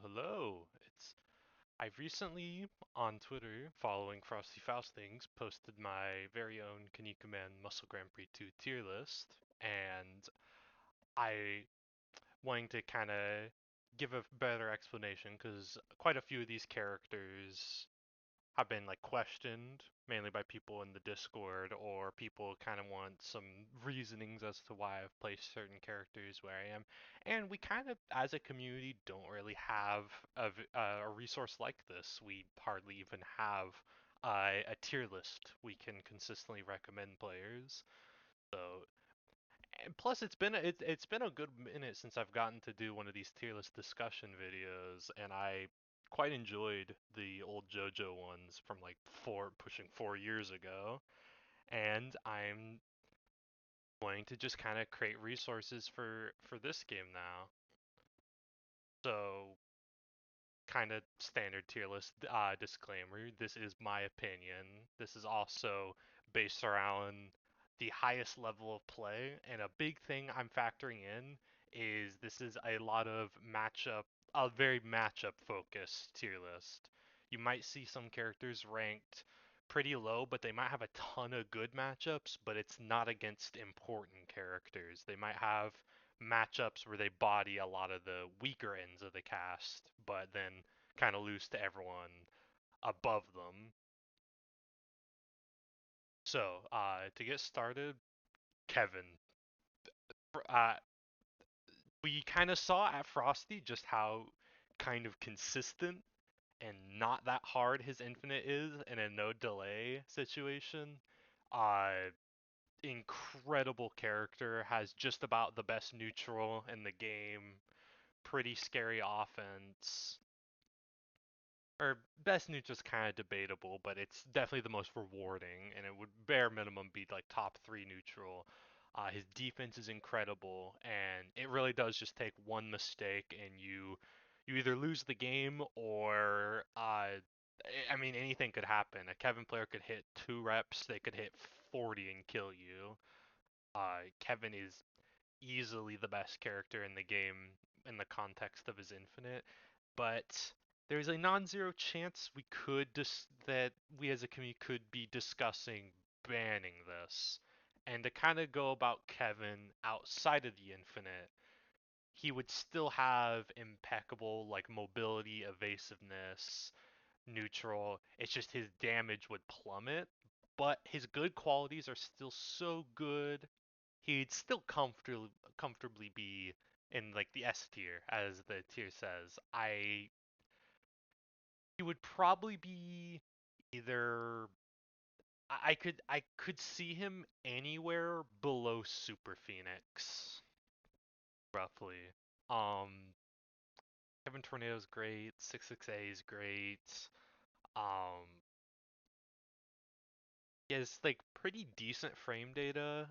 Hello. I've recently on Twitter, following Frosty Faustings, posted my very own Kinnikuman Muscle Grand Prix 2 tier list, and I wanting to kind of give a better explanation because quite a few of these characters have been like questioned mainly by people in the Discord, or people kind of want some reasonings as to why I've placed certain characters where I am. And we kind of, as a community, don't really have a resource like this. We hardly even have a tier list we can consistently recommend players. So, and plus it's been a good minute since I've gotten to do one of these tier list discussion videos, and I quite enjoyed the old JoJo ones from like pushing 4 years ago. And I'm going to just kind of create resources for this game now. So, kind of standard tier list disclaimer. This is my opinion. This is also based around the highest level of play, and a big thing I'm factoring in is this is a very matchup focused tier list. You might see some characters ranked pretty low, but they might have a ton of good matchups, but it's not against important characters. They might have matchups where they body a lot of the weaker ends of the cast, but then kind of lose to everyone above them. So, to get started, Kevin, uh, we kind of saw at Frosty just how kind of consistent and not that hard his infinite is in a no delay situation. Uh, Incredible character, has just about the best neutral in the game, pretty scary offense. Or best neutral's kind of debatable, but it's definitely the most rewarding, and it would bare minimum be like top three neutral. His defense is incredible, and it really does just take one mistake, and you either lose the game or I mean anything could happen. A Kevin player could hit 2 reps, they could hit 40 and kill you. Kevin is easily the best character in the game in the context of his infinite, but there's a non-zero chance that we as a community could be discussing banning this. And to kind of go about Kevin outside of the infinite, he would still have impeccable like mobility, evasiveness, neutral. It's just his damage would plummet, but his good qualities are still so good. He'd still comfortably be in like the S tier, as the tier says. He would probably be either I could see him anywhere below Super Phoenix, roughly. Um, Kevin Tornado's great. 668 is great. Um, he has like pretty decent frame data.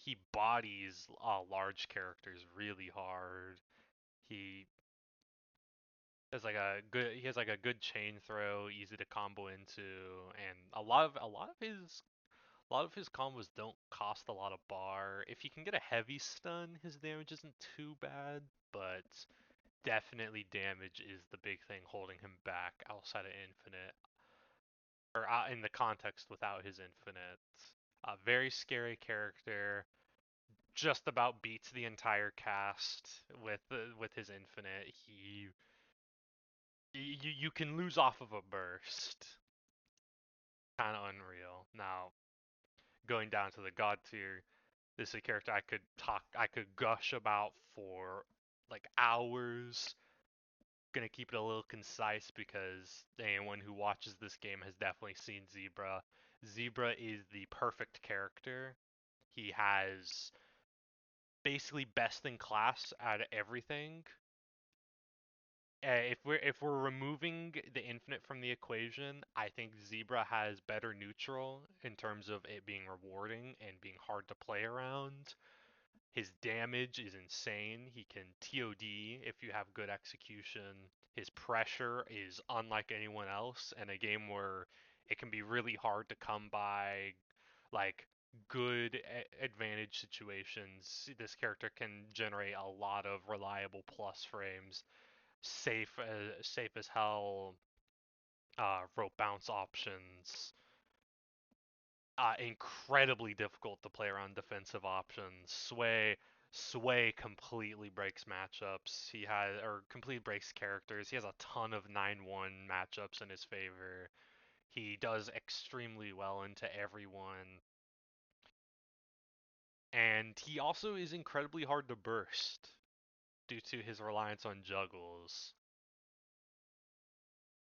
He bodies large characters really hard. He he has like a good chain throw, easy to combo into, and a lot of his combos don't cost a lot of bar. If you can get a heavy stun, his damage isn't too bad, but definitely damage is the big thing holding him back outside of infinite, or in the context without his infinite. A very scary character, just about beats the entire cast with his infinite. You can lose off of a burst. Kind of unreal. Now, going down to the god tier, this is a character I could gush about for like hours. Gonna keep it a little concise because anyone who watches this game has definitely seen Zebra. Zebra is the perfect character. He has basically best in class out of everything. If we're removing the infinite from the equation, I think Zebra has better neutral in terms of it being rewarding and being hard to play around. His damage is insane. He can TOD if you have good execution. His pressure is unlike anyone else in a game where it can be really hard to come by like good advantage situations. This character can generate a lot of reliable plus frames. safe as hell. Rope bounce options. Incredibly difficult to play around defensive options. Sway completely breaks matchups. He has or completely breaks characters. He has a ton of 9-1 matchups in his favor. He does extremely well into everyone. And he also is incredibly hard to burst due to his reliance on juggles.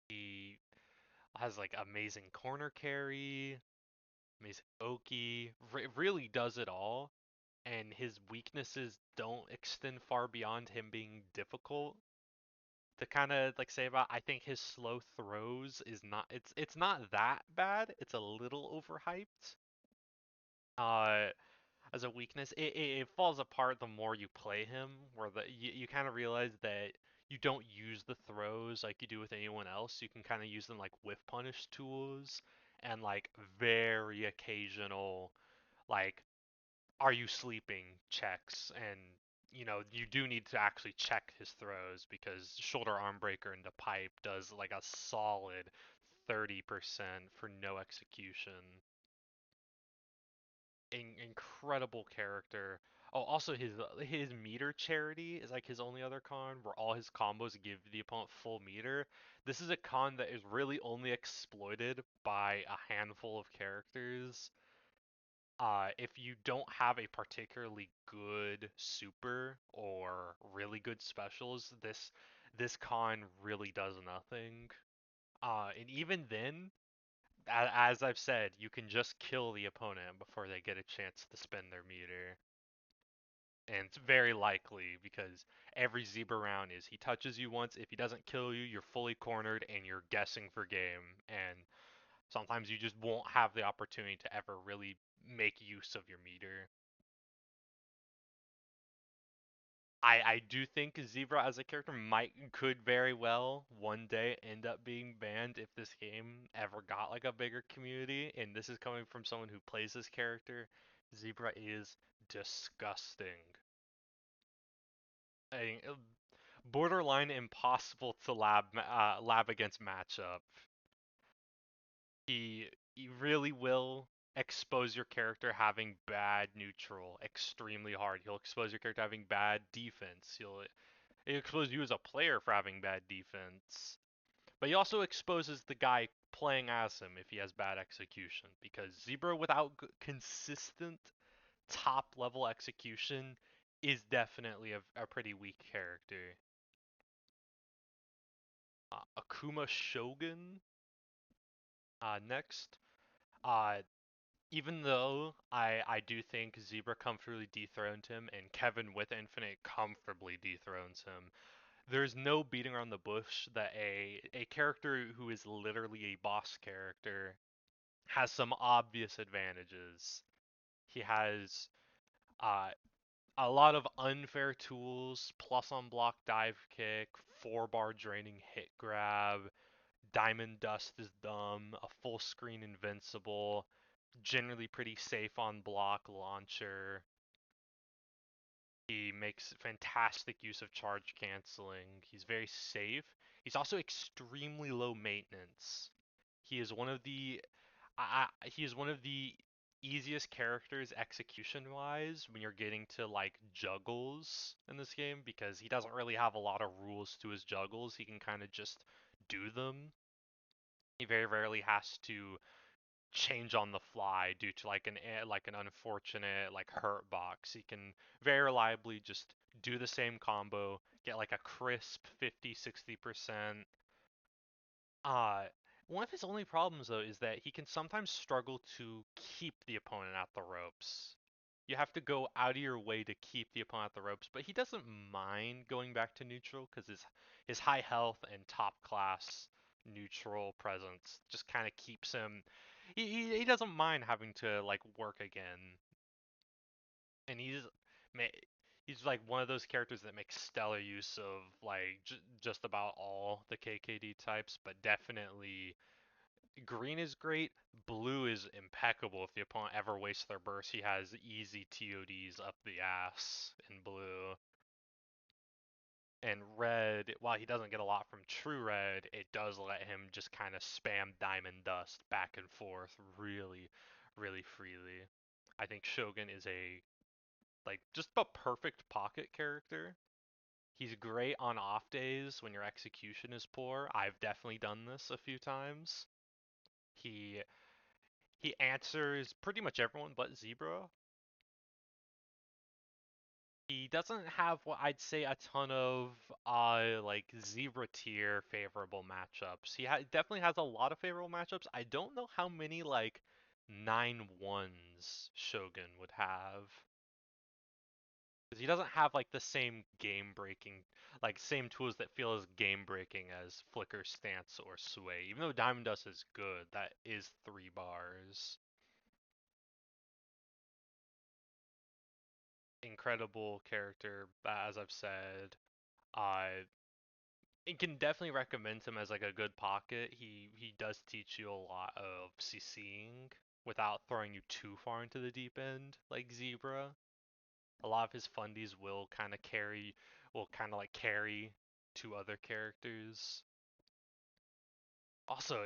He has like amazing corner carry, amazing Oki, really does it all. And his weaknesses don't extend far beyond him being difficult. To kind of like say about, I think his slow throws is not it's not that bad. It's a little overhyped. Uh, as a weakness, it falls apart the more you play him. Where you kind of realize that you don't use the throws like you do with anyone else. You can kind of use them like whiff punish tools and like very occasional like are you sleeping checks, and you do need to actually check his throws because shoulder arm breaker into pipe does like a solid 30% for no execution. Incredible character. Oh, also his meter charity is like his only other con where all his combos give the opponent full meter. This is a con that is really only exploited by a handful of characters. If you don't have a particularly good super or really good specials, this con really does nothing. And even then, as I've said, you can just kill the opponent before they get a chance to spend their meter. And it's very likely because every zebra round is he touches you once. If he doesn't kill you, you're fully cornered and you're guessing for game. And sometimes you just won't have the opportunity to ever really make use of your meter. I do think Zebra as a character could very well one day end up being banned if this game ever got like a bigger community. And this is coming from someone who plays this character. Zebra is disgusting. I, Borderline impossible to lab against matchup. He really will expose your character having bad neutral extremely hard. He'll expose your character having bad defense. He'll expose you as a player for having bad defense. But he also exposes the guy playing as him if he has bad execution. Because Zebra without consistent top level execution is definitely a pretty weak character. Akuma Shogun next. Uh, Even though I do think Zebra comfortably dethroned him and Kevin with Infinite comfortably dethrones him, there's no beating around the bush that a character who is literally a boss character has some obvious advantages. He has uh, a lot of unfair tools, plus on block dive kick, 4-bar draining hit grab, diamond dust is dumb, a full screen invincible, generally pretty safe on block launcher. He makes fantastic use of charge canceling. He's very safe. He's also extremely low maintenance. He is one of the he is one of the easiest characters execution wise when you're getting to like juggles in this game because he doesn't really have a lot of rules to his juggles. He can kind of just do them. He very rarely has to change on the fly due to like an unfortunate like hurt box. He can very reliably just do the same combo, get like a crisp 50-60%. Uh One of his only problems though is that he can sometimes struggle to keep the opponent at the ropes. You have to go out of your way to keep the opponent at the ropes, but he doesn't mind going back to neutral because his high health and top class neutral presence just kind of keeps him. He doesn't mind having to like work again, and he's like one of those characters that makes stellar use of like just about all the KKD types, but definitely green is great. Blue is impeccable. If the opponent ever wastes their burst, he has easy TODs up the ass in blue. And red, while he doesn't get a lot from true red, it does let him just kind of spam diamond dust back and forth really, really freely. I think Shogun is a like just a perfect pocket character. He's great on off days when your execution is poor. I've definitely done this a few times. He he answers pretty much everyone but Zebra. He doesn't have what I'd say a ton of like Zebra tier favorable matchups. Definitely has a lot of favorable matchups. I don't know how many like 9-1s Shogun would have. Because he doesn't have like the same game breaking, like same tools that feel as game breaking as Flicker, Stance, or Sway. Even though Diamond Dust is good, that is 3 bars. Incredible character, as I've said. Uh, I can definitely recommend him as like a good pocket. He does teach you a lot of CCing without throwing you too far into the deep end, like Zebra. A lot of his fundies will kind of like carry two other characters. Also,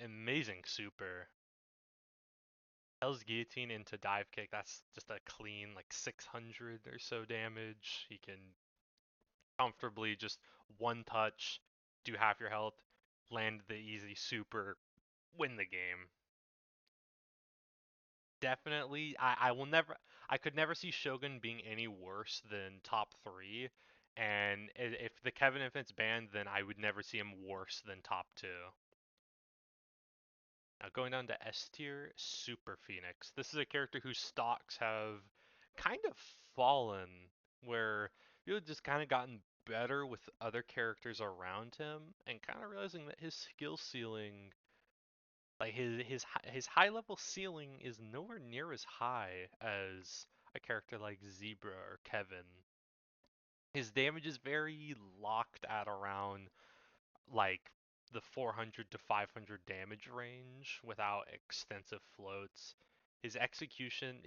amazing super. Hell's Guillotine into dive kick. That's just a clean like 600 or so damage. He can comfortably just one touch, do half your health, land the easy super, win the game. Definitely, I could never see Shogun being any worse than top three. And if the Kevin Infant's banned, then I would never see him worse than top two. Now going down to S tier, Super Phoenix. This is a character whose stocks have kind of fallen, where you just kind of gotten better with other characters around him, and kind of realizing that his skill ceiling, like his high level ceiling, is nowhere near as high as a character like Zebra or Kevin. His damage is very locked at around like the 400 to 500 damage range without extensive floats. His execution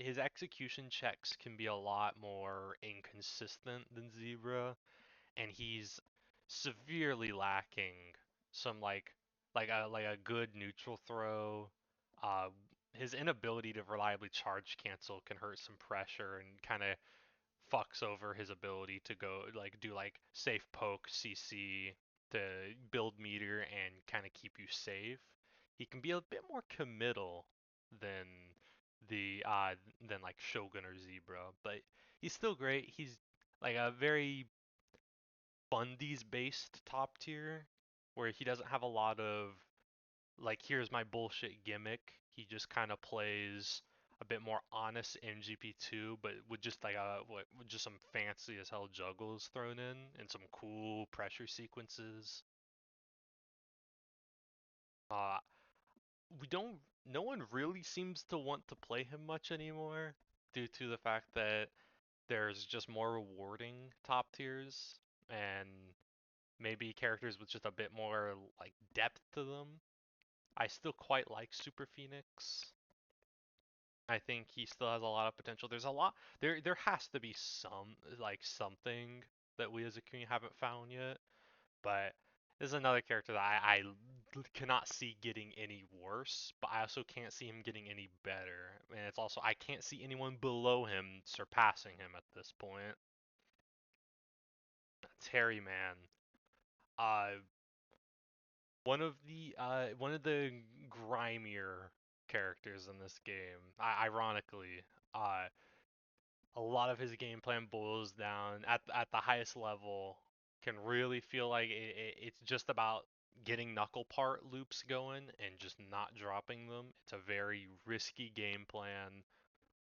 checks can be a lot more inconsistent than Zebra, and he's severely lacking some like a good neutral throw. Uh, his inability to reliably charge cancel can hurt some pressure and kind of fucks over his ability to go like do like safe poke CC to build meter and kind of keep you safe. He can be a bit more committal than the than like Shogun or Zebra, but he's still great. He's like a very fundies based top tier where he doesn't have a lot of like here's my bullshit gimmick. He just kind of plays a bit more honest MGP2, but with just like with just some fancy as hell juggles thrown in and some cool pressure sequences. Uh, we don't. No one really seems to want to play him much anymore due to the fact that there's just more rewarding top tiers and maybe characters with just a bit more like depth to them. I still quite like Super Phoenix. I think he still has a lot of potential. There has to be some like something that we as a community haven't found yet, but this is another character that I cannot see getting any worse, but I also can't see him getting any better. And it's also I can't see anyone below him surpassing him at this point. Terry Man. Uh one of the grimier characters in this game. Ironically, uh a lot of his game plan boils down at the highest level can really feel like it's just about getting knuckle part loops going and just not dropping them. It's a very risky game plan.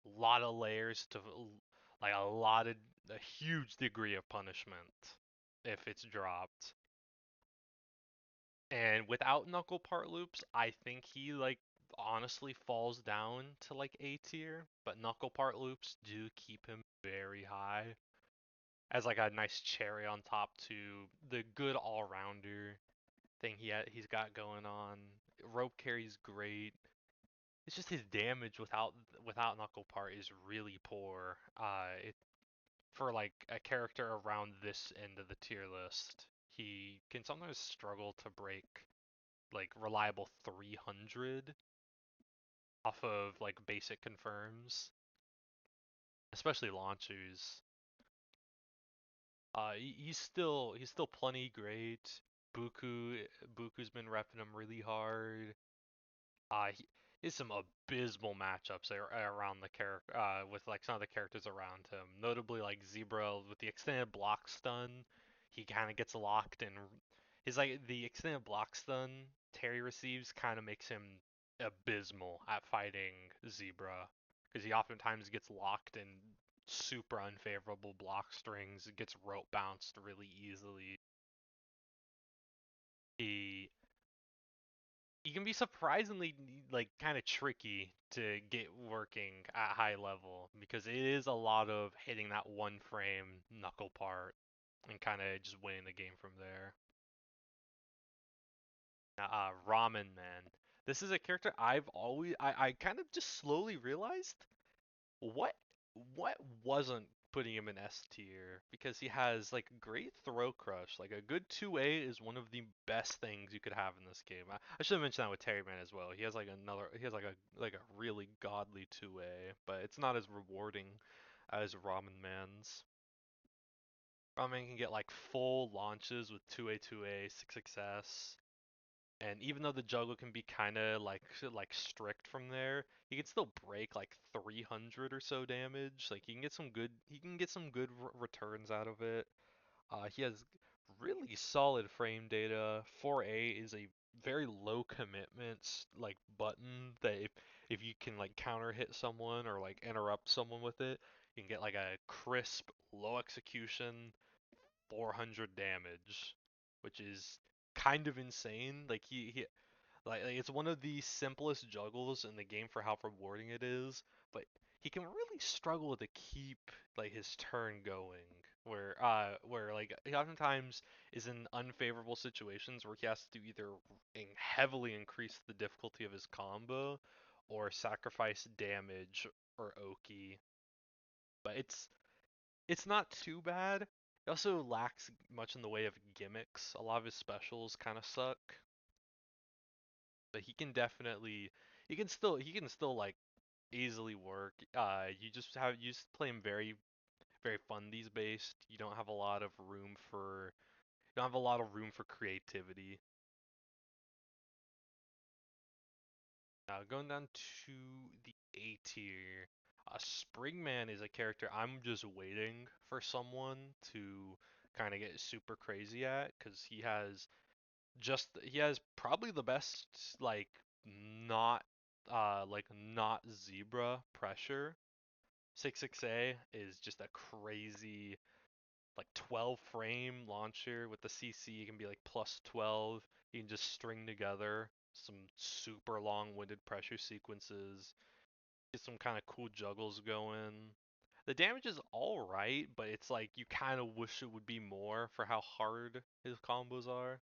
A lot of layers to like a huge degree of punishment if it's dropped. And without knuckle part loops, I think he like honestly falls down to like A tier, but knuckle part loops do keep him very high as like a nice cherry on top to the good all-rounder thing he's got going on. Rope carry's great. It's just his damage without knuckle part is really poor. for like a character around this end of the tier list, he can sometimes struggle to break like reliable 300 off of like basic confirms, especially launchers. He's still plenty great. Buku's been repping him really hard. He has some abysmal matchups around the character with like some of the characters around him. Notably like Zebra with the extended block stun, he kind of gets locked and his like the extended block stun Terry receives kind of makes him abysmal at fighting Zebra because he oftentimes gets locked in super unfavorable block strings, gets rope bounced really easily. He he can be surprisingly like kind of tricky to get working at high level because it is a lot of hitting that one frame knuckle part and kind of just winning the game from there. Ramen Man. This is a character I kind of just slowly realized what what wasn't putting him in S tier because he has like great throw crush. Like a good 2A is one of the best things you could have in this game. I should have mentioned that with Terryman as well. He has like a really godly 2A, but it's not as rewarding as Ramen Man's. Ramen can get like full launches with 2A 2A 6 and even though the juggle can be kind of like strict from there, he can still break like 300 or so damage. Like he can get some good returns out of it. He has really solid frame data. 4A is a very low commitment like button that if you can like counter hit someone or like interrupt someone with it, you can get like a crisp low execution 400 damage, which is kind of insane. Like he like it's one of the simplest juggles in the game for how rewarding it is, but he can really struggle to keep like his turn going. Where like he oftentimes is in unfavorable situations where he has to either heavily increase the difficulty of his combo or sacrifice damage or Oki. But it's not too bad. It also lacks much in the way of gimmicks. A lot of his specials kind of suck, but he can still like easily work. You just play him very fundies based. You don't have a lot of room for creativity. Now going down to the A tier, Springman is a character I'm just waiting for someone to kind of get super crazy at because he has probably the best like not not zebra pressure. 6A is just a crazy like 12 frame launcher with the CC. You can be like plus 12. You can just string together some super long-winded pressure sequences. Get some kind of cool juggles going. The damage is all right, but it's like you kind of wish it would be more for how hard his combos are.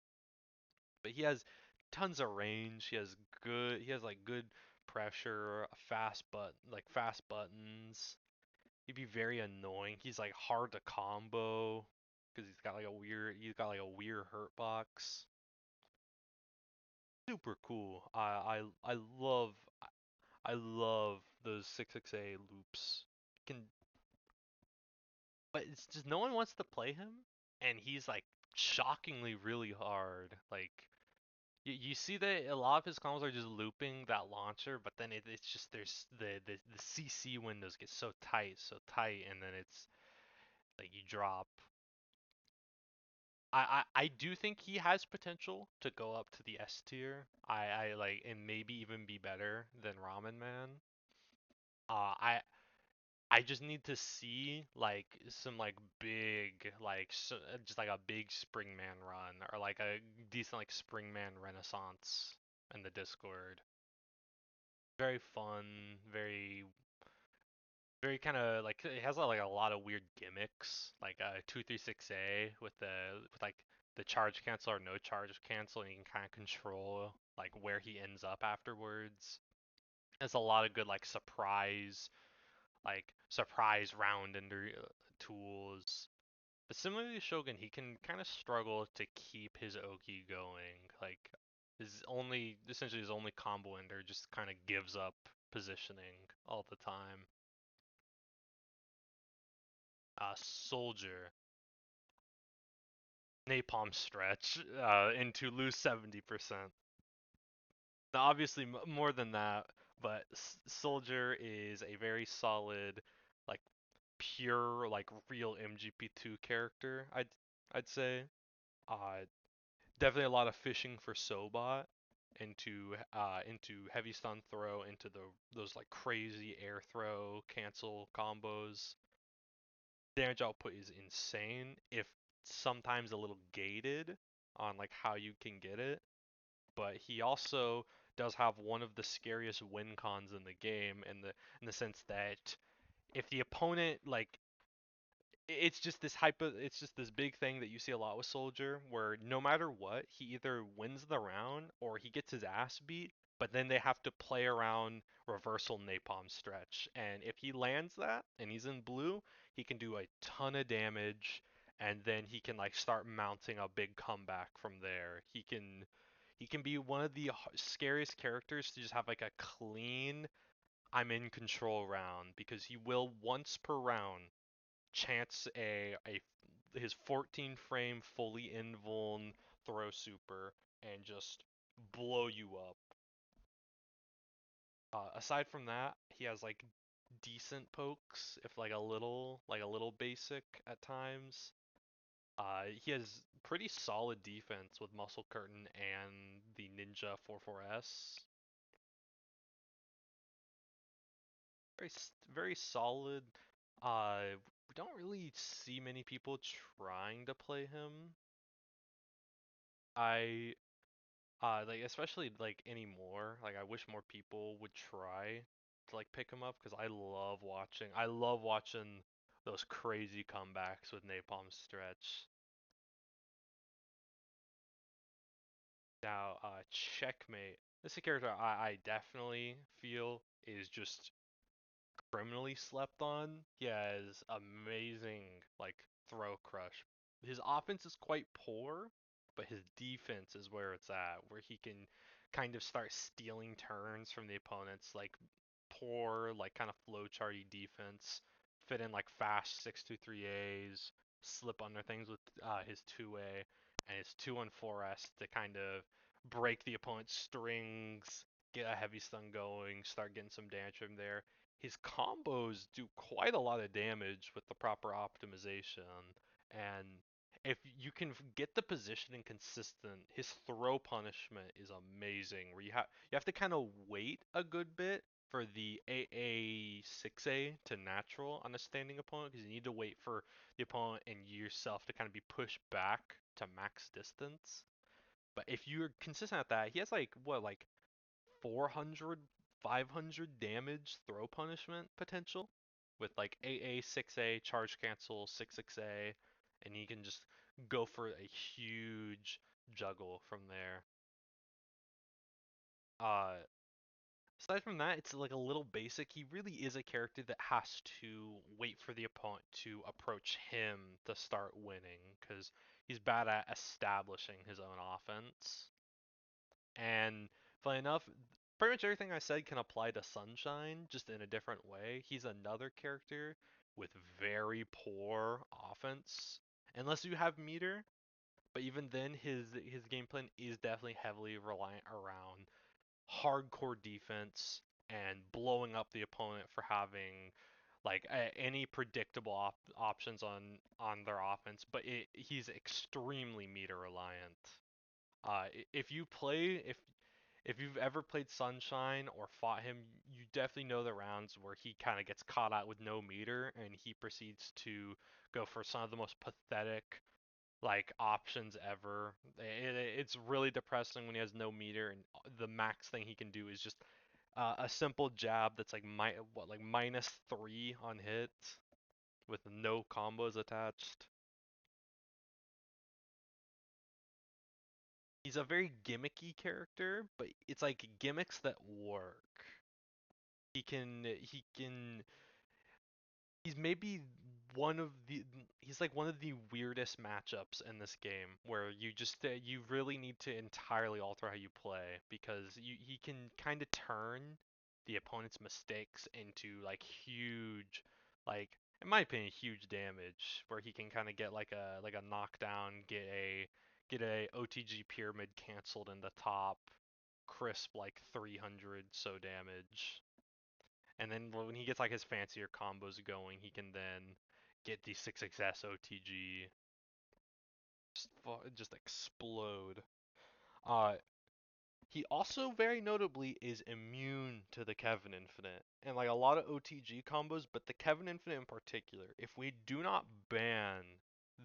But he has tons of range. He has like good pressure, fast buttons. He'd be very annoying. He's like hard to combo because he's got like a weird hurt box. Super cool. I love those 6A loops. Can But it's just no one wants to play him and he's like shockingly really hard. Like you see that a lot of his combos are just looping that launcher, but then it's just there's the CC windows get so tight, and then it's like you drop. I do think he has potential to go up to the S tier. I like and maybe even be better than Ramen Man. Uh, I I just need to see like some like big just like a big Springman run or like a decent like Springman Renaissance in the Discord. Very fun, very kind of like it has like a lot of weird gimmicks, like 236A with like the charge cancel or no charge cancel, and you can kind of control like where he ends up afterwards. There's a lot of good like surprise round ender tools. But similarly to Shogun, he can kind of struggle to keep his Oki going. Like essentially his only combo ender just kind of gives up positioning all the time. Soldier, napalm stretch, into lose 70%. Now, obviously more than that, but Soldier is a very solid, like pure, like real MGP2 character. I'd say. Uh, Definitely a lot of fishing for Sobot into heavy stun throw into those like crazy air throw cancel combos. Damage output is insane, if sometimes a little gated on like how you can get it, but he also does have one of the scariest win cons in the game in the sense that if the opponent like it's just this big thing that you see a lot with Soldier where no matter what, he either wins the round or he gets his ass beat, but then they have to play around reversal napalm stretch. And if he lands that and he's in blue, he can do a ton of damage and then he can like start mounting a big comeback from there. He can be one of the scariest characters to just have like a clean I'm in control round because he will once per round chance a his 14 frame fully invuln throw super and just blow you up. Aside from that, he has like decent pokes, if like a little basic at times. He has pretty solid defense with Muscle Curtain and the Ninja 44S. Very solid. We don't really see many people trying to play him. I like especially like anymore. Like I wish more people would try to like pick him up because I love watching those crazy comebacks with Napalm Stretch. Now, Checkmate. This is a character I definitely feel is just criminally slept on. He has amazing like throw crush. His offense is quite poor, but his defense is where it's at, where he can kind of start stealing turns from the opponents, like poor, like kind of flowcharty defense, fit in like fast 6-2-3 As, slip under things with his 2A and his 2-4S to kind of break the opponent's strings, get a heavy stun going, start getting some damage from there. His combos do quite a lot of damage with the proper optimization, and if you can get the positioning consistent, his throw punishment is amazing. Where you have to kind of wait a good bit for the AA6A to natural on a standing opponent because you need to wait for the opponent and yourself to kind of be pushed back to max distance. But if you're consistent at that, he has like what like 400, 500 damage throw punishment potential with like AA 6A charge cancel 6-6A, and he can just go for a huge juggle from there. Uh, Aside from that, it's like a little basic. He really is a character that has to wait for the opponent to approach him to start winning because he's bad at establishing his own offense. And funny enough, pretty much everything I said can apply to Sunshine, just in a different way. He's another character with very poor offense, unless you have meter. But even then, his game plan is definitely heavily reliant around hardcore defense and blowing up the opponent for having like any predictable options on their offense. But he's extremely meter reliant. If you play if you've ever played Sunshine or fought him, you definitely know the rounds where he kind of gets caught out with no meter and he proceeds to go for some of the most pathetic like options ever. It's really depressing when he has no meter and the max thing he can do is just a simple jab that's like like -3 on hit with no combos attached. He's a very gimmicky character, but it's like gimmicks that work. He can he's maybe one of the he's like one of the weirdest matchups in this game where you really need to entirely alter how you play because he can kind of turn the opponent's mistakes into like huge, like in my opinion huge damage where he can kind of get like a knockdown, get a OTG pyramid canceled in the top, crisp like 300 so damage. And then when he gets like his fancier combos going, he can then get the 6xs OTG, just explode. Uh, he also very notably is immune to the Kevin Infinite and like a lot of OTG combos, but the Kevin Infinite in particular. If we do not ban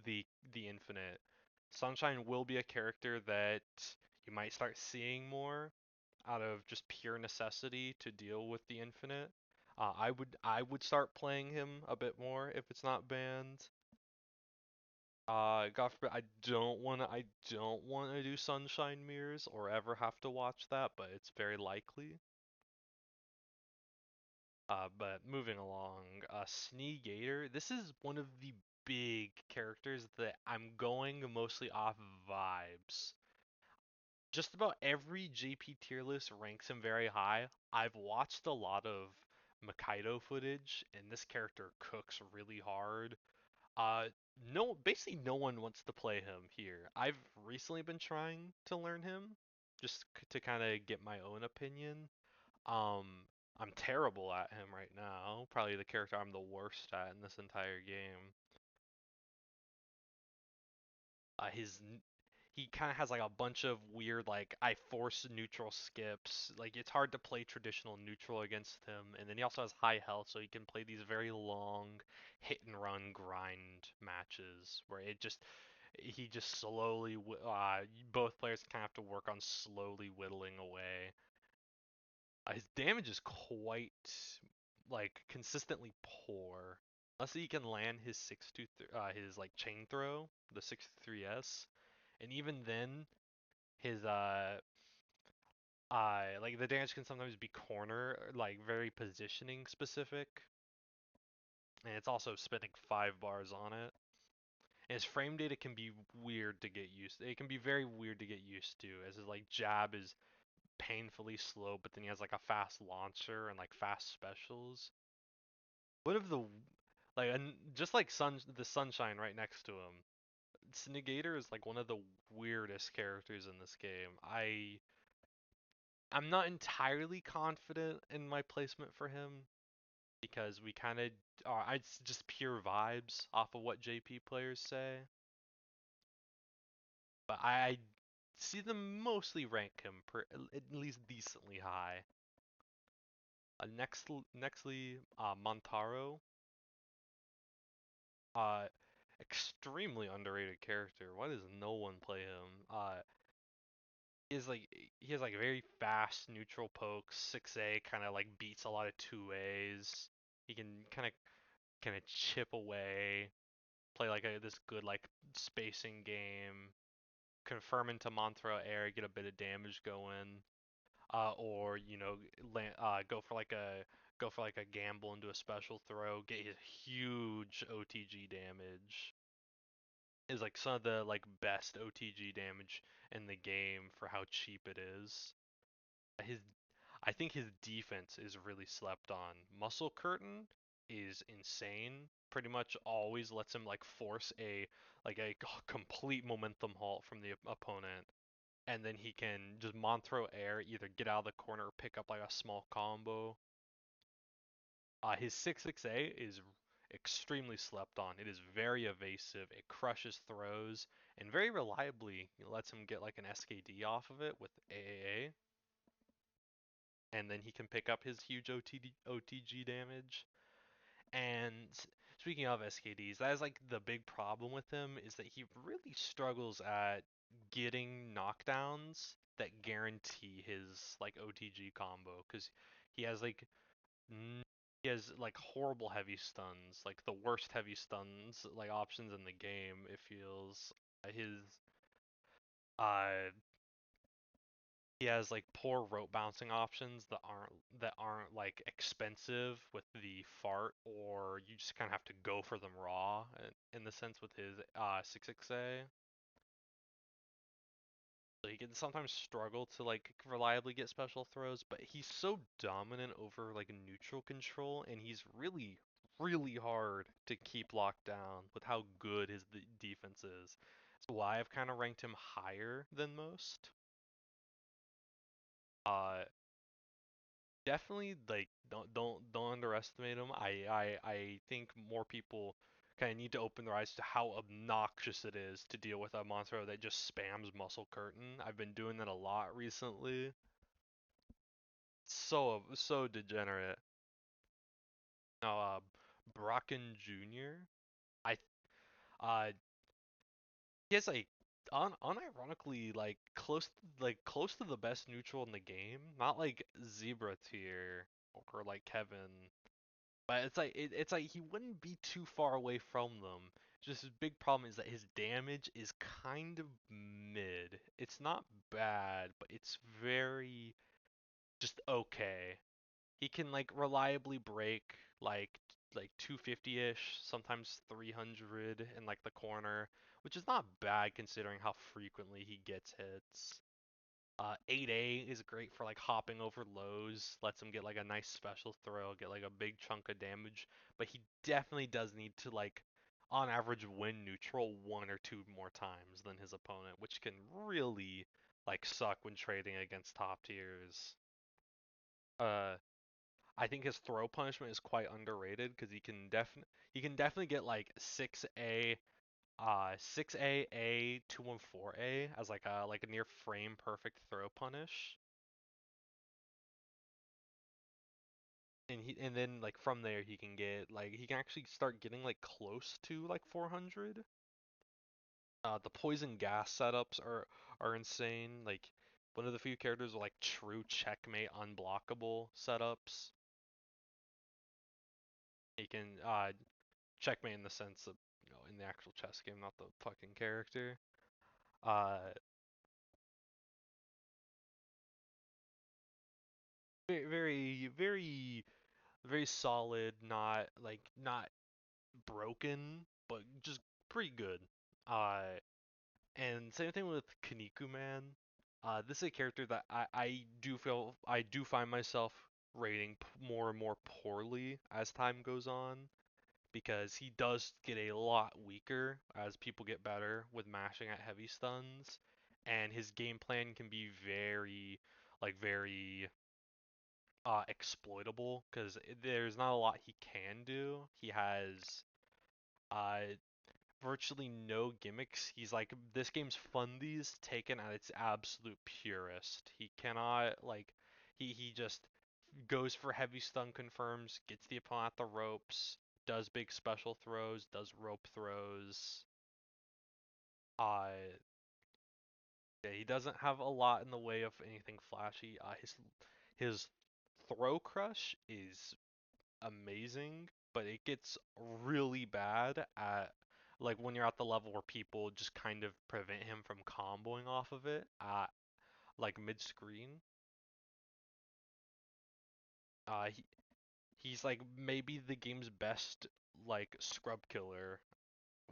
the Infinite, Sunshine will be a character that you might start seeing more out of just pure necessity to deal with the Infinite. I would start playing him a bit more if it's not banned. God forbid, I don't wanna do Sunshine Mirrors or ever have to watch that, but it's very likely. But moving along, Sneegator. This is one of the big characters that I'm going mostly off vibes. Just about every JP tier list ranks him very high. I've watched a lot of Makaido footage, and this character cooks really hard. Uh, no, basically no one wants to play him here. I've recently been trying to learn him, just to kind of get my own opinion. Um, I'm terrible at him right now. Probably the character I'm the worst at in this entire game. His he kind of has like a bunch of weird like I force neutral skips. Like it's hard to play traditional neutral against him, and then he also has high health, so he can play these very long hit and run grind matches where he just slowly both players kind of have to work on slowly whittling away. His damage is quite like consistently poor. Unless he can land his his like chain throw, the 6-3s, and even then his like the damage can sometimes be corner, like very positioning specific, and it's also spending 5 bars on it. And his frame data can be weird to get used to. It can be very weird to get used to, as his like jab is painfully slow, but then he has like a fast launcher and like fast specials. One of the like and just like the sunshine right next to him. Snegator is like one of the weirdest characters in this game. I'm not entirely confident in my placement for him because we kind of are it's just pure vibes off of what JP players say. But I see them mostly rank him at least decently high. Nextly, Montaro, uh, extremely underrated character. Why does no one play him? He has like very fast neutral pokes. 6A kind of like beats a lot of 2As. He can kind of chip away, play like this good like spacing game, confirm into Montaro air, get a bit of damage going. Or go for like a gamble into a special throw, get his huge OTG damage. Is like some of the like best OTG damage in the game for how cheap it is. His I think his defense is really slept on. Muscle Curtain is insane. Pretty much always lets him like force a complete momentum halt from the opponent, and then he can just Monthro air, either get out of the corner or pick up like a small combo. His 6-6A is extremely slept on. It is very evasive. It crushes throws and very reliably lets him get like an SKD off of it with AAA. And then he can pick up his huge OTG damage. And speaking of SKDs, that is like the big problem with him is that he really struggles at getting knockdowns that guarantee his like OTG combo because he has like he has like horrible heavy stuns, like the worst heavy stuns like options in the game. It feels his uh He has like poor rope bouncing options that aren't like expensive with the fart, or you just kind of have to go for them raw in the sense with his 6-6A. So he can sometimes struggle to like reliably get special throws, but he's so dominant over like neutral control, and he's really hard to keep locked down with how good his defense is. That's why I've kind of ranked him higher than most. Uh, Definitely like don't underestimate him. I think more people kind of need to open their eyes to how obnoxious it is to deal with a monster that just spams muscle curtain. I've been doing that a lot recently. So degenerate. Now, Brocken Jr. I uh he has like unironically close to the best neutral in the game. Not like Zebra tier or like Kevin. But it's like he wouldn't be too far away from them. Just his big problem is that his damage is kind of mid. It's not bad, but it's very just okay. He can like reliably break like 250-ish, sometimes 300 in like the corner, which is not bad considering how frequently he gets hits. 8A is great for like hopping over lows, lets him get like a nice special throw, get like a big chunk of damage, but he definitely does need to like on average win neutral one or two more times than his opponent, which can really like suck when trading against top tiers. Uh I think his throw punishment is quite underrated because he can definitely get like 6A 6A 214A as like a near frame perfect throw punish. And then like from there he can get like he can actually start getting like close to like 400. The poison gas setups are insane. Like one of the few characters with like true checkmate unblockable setups. He can checkmate in the sense of in the actual chess game, not the fucking character. Uh, very very solid. Not broken, but just pretty good. Uh, And same thing with Kinnikuman. This is a character that I do find myself rating more and more poorly as time goes on because he does get a lot weaker as people get better with mashing at heavy stuns, and his game plan can be very exploitable because there's not a lot he can do. He has uh virtually no gimmicks. He's like this game's fundies taken at its absolute purest. He cannot like he just goes for heavy stun confirms, gets the opponent at the ropes, does big special throws, does rope throws. Uh yeah, he doesn't have a lot in the way of anything flashy. His throw crush is amazing, but it gets really bad at like when you're at the level where people just kind of prevent him from comboing off of it at like mid screen. He's like maybe the game's best like scrub killer,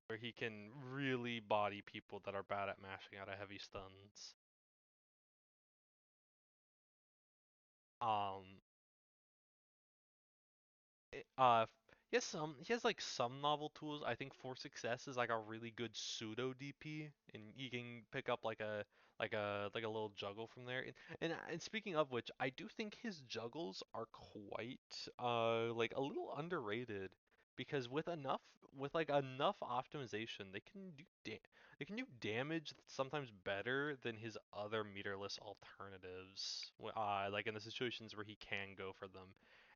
where he can really body people that are bad at mashing out of heavy stuns. Um, he has like some novel tools. I think for success is like a really good pseudo DP, and you can pick up like a little juggle from there. And speaking of which, I do think his juggles are quite like a little underrated because with like enough optimization, they can do damage that's sometimes better than his other meterless alternatives. Like in the situations where he can go for them.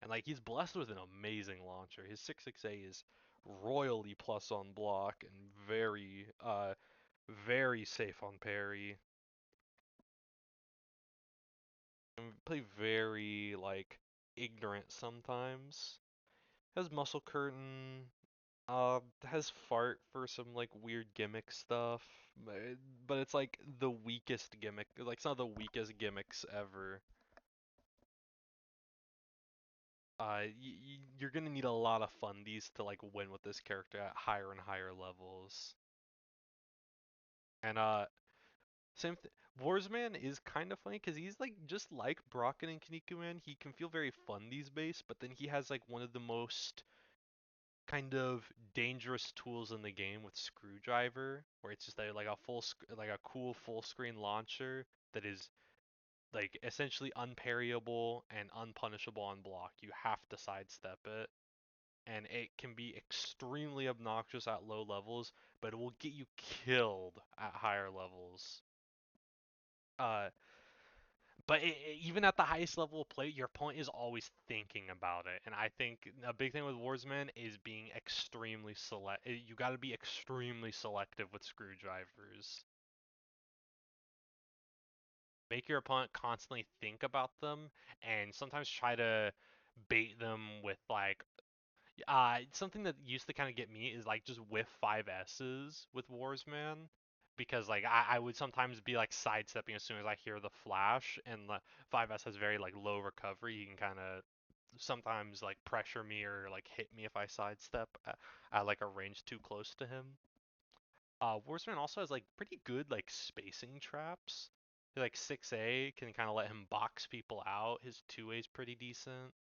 And like he's blessed with an amazing launcher. His 6-6A is royally plus on block and very safe on parry. And play very like ignorant sometimes. Has muscle curtain. Has fart for some like weird gimmick stuff, but it's like the weakest gimmick. Like it's not the weakest gimmicks ever. You're gonna need a lot of fundies to like win with this character at higher and higher levels. And same th Warsman is kind of funny because he's like just like Brocken and Kinnikuman. He can feel very fundies based, but then he has like one of the most kind of dangerous tools in the game with Screwdriver, where it's just like a like a cool full screen launcher that is like essentially unparryable and unpunishable on block. You have to sidestep it, and it can be extremely obnoxious at low levels, but it will get you killed at higher levels. Uh, but even at the highest level of play, your opponent is always thinking about it. And I think a big thing with Warsman is being extremely select. You got to be extremely selective with screwdrivers. Make your opponent constantly think about them, and sometimes try to bait them with like something that used to kind of get me is like just whiff 5S's with Warsman because like I would sometimes be like sidestepping as soon as I hear the flash, and the 5S has very like low recovery. You can kind of sometimes like pressure me or like hit me if I sidestep at like a range too close to him. Warsman also has like pretty good like spacing traps. Like 6A can kind of let him box people out. His 2A is pretty decent.